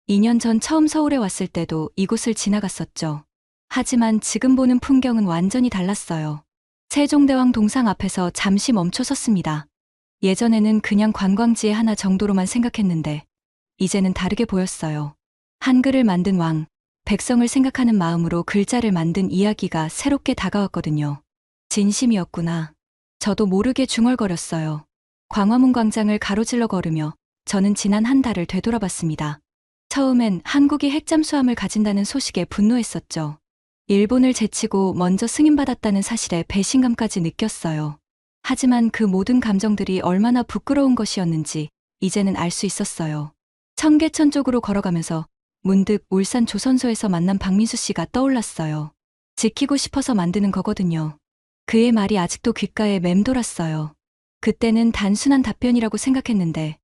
S2: 2년 전 처음 서울에 왔을 때도 이곳을 지나갔었죠. 하지만 지금 보는 풍경은 완전히 달랐어요. 세종대왕 동상 앞에서 잠시 멈춰 섰습니다. 예전에는 그냥 관광지의 하나 정도로만 생각했는데 이제는 다르게 보였어요. 한글을 만든 왕, 백성을 생각하는 마음으로 글자를 만든 이야기가 새롭게 다가왔거든요. 진심이었구나. 저도 모르게 중얼거렸어요. 광화문 광장을 가로질러 걸으며 저는 지난 한 달을 되돌아봤습니다. 처음엔 한국이 핵잠수함을 가진다는 소식에 분노했었죠. 일본을 제치고 먼저 승인받았다는 사실에 배신감까지 느꼈어요. 하지만 그 모든 감정들이 얼마나 부끄러운 것이었는지 이제는 알 수 있었어요. 청계천 쪽으로 걸어가면서 문득 울산 조선소에서 만난 박민수 씨가 떠올랐어요. 지키고 싶어서 만드는 거거든요. 그의 말이 아직도 귓가에 맴돌았어요. 그때는 단순한 답변이라고 생각했는데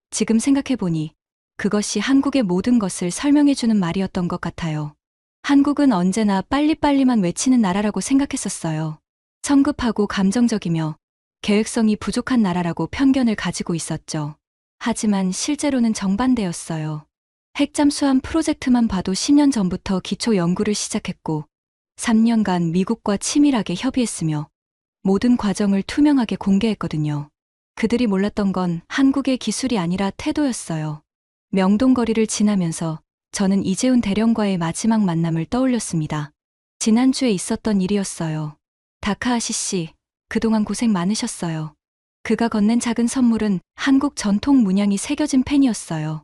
S2: 지금 생각해보니 그것이 한국의 모든 것을 설명해주는 말이었던 것 같아요. 한국은 언제나 빨리빨리만 외치는 나라라고 생각했었어요. 성급하고 감정적이며 계획성이 부족한 나라라고 편견을 가지고 있었죠. 하지만 실제로는 정반대였어요. 핵잠수함 프로젝트만 봐도 10년 전부터 기초 연구를 시작했고 3년간 미국과 치밀하게 협의했으며 모든 과정을 투명하게 공개했거든요. 그들이 몰랐던 건 한국의 기술이 아니라 태도였어요. 명동거리를 지나면서 저는 이재훈 대령과의 마지막 만남을 떠올렸습니다. 지난주에 있었던 일이었어요. 다카하시 씨, 그동안 고생 많으셨어요. 그가 건넨 작은 선물은 한국 전통 문양이 새겨진 펜이었어요.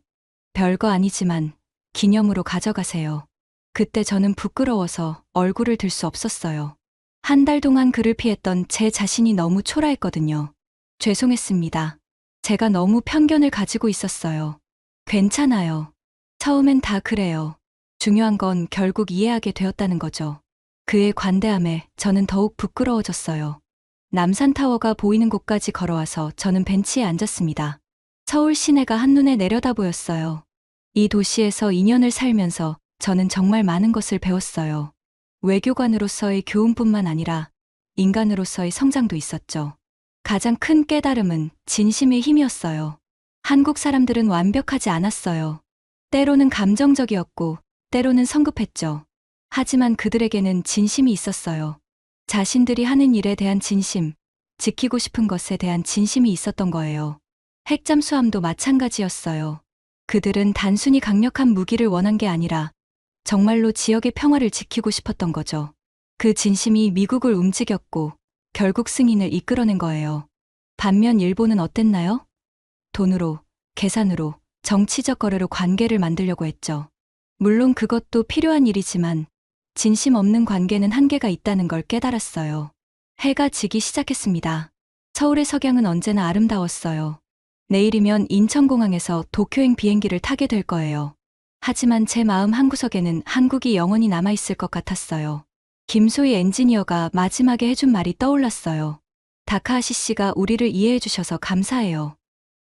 S2: 별거 아니지만 기념으로 가져가세요. 그때 저는 부끄러워서 얼굴을 들 수 없었어요. 한 달 동안 그를 피했던 제 자신이 너무 초라했거든요. 죄송했습니다. 제가 너무 편견을 가지고 있었어요. 괜찮아요. 처음엔 다 그래요. 중요한 건 결국 이해하게 되었다는 거죠. 그의 관대함에 저는 더욱 부끄러워졌어요. 남산타워가 보이는 곳까지 걸어와서 저는 벤치에 앉았습니다. 서울 시내가 한눈에 내려다 보였어요. 이 도시에서 2년을 살면서 저는 정말 많은 것을 배웠어요. 외교관으로서의 교훈뿐만 아니라 인간으로서의 성장도 있었죠. 가장 큰 깨달음은 진심의 힘이었어요. 한국 사람들은 완벽하지 않았어요. 때로는 감정적이었고, 때로는 성급했죠. 하지만 그들에게는 진심이 있었어요. 자신들이 하는 일에 대한 진심, 지키고 싶은 것에 대한 진심이 있었던 거예요. 핵잠수함도 마찬가지였어요. 그들은 단순히 강력한 무기를 원한 게 아니라 정말로 지역의 평화를 지키고 싶었던 거죠. 그 진심이 미국을 움직였고 결국 승인을 이끌어낸 거예요. 반면 일본은 어땠나요? 돈으로, 계산으로, 정치적 거래로 관계를 만들려고 했죠. 물론 그것도 필요한 일이지만 진심 없는 관계는 한계가 있다는 걸 깨달았어요. 해가 지기 시작했습니다. 서울의 석양은 언제나 아름다웠어요. 내일이면 인천공항에서 도쿄행 비행기를 타게 될 거예요. 하지만 제 마음 한구석에는 한국이 영원히 남아있을 것 같았어요. 김소희 엔지니어가 마지막에 해준 말이 떠올랐어요. 다카하시 씨가 우리를 이해해 주셔서 감사해요.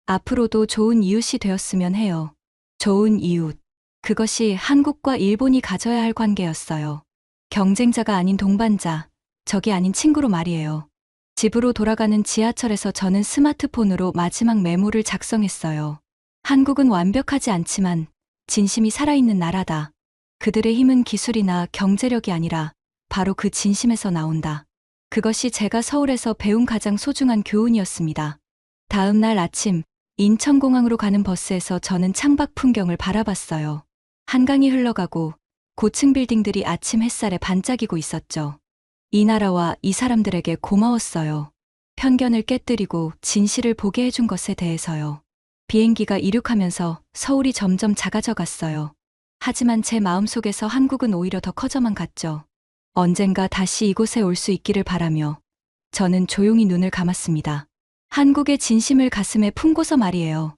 S2: 앞으로도 좋은 이웃이 되었으면 해요. 좋은 이웃. 그것이 한국과 일본이 가져야 할 관계였어요. 경쟁자가 아닌 동반자, 적이 아닌 친구로 말이에요. 집으로 돌아가는 지하철에서 저는 스마트폰으로 마지막 메모를 작성했어요. 한국은 완벽하지 않지만 진심이 살아있는 나라다. 그들의 힘은 기술이나 경제력이 아니라 바로 그 진심에서 나온다. 그것이 제가 서울에서 배운 가장 소중한 교훈이었습니다. 다음 날 아침, 인천공항으로 가는 버스에서 저는 창밖 풍경을 바라봤어요. 한강이 흘러가고 고층 빌딩들이 아침 햇살에 반짝이고 있었죠. 이 나라와 이 사람들에게 고마웠어요. 편견을 깨뜨리고 진실을 보게 해준 것에 대해서요. 비행기가 이륙하면서 서울이 점점 작아져 갔어요. 하지만 제 마음속에서 한국은 오히려 더 커져만 갔죠. 언젠가 다시 이곳에 올 수 있기를 바라며 저는 조용히 눈을 감았습니다. 한국의 진심을 가슴에 품고서 말이에요.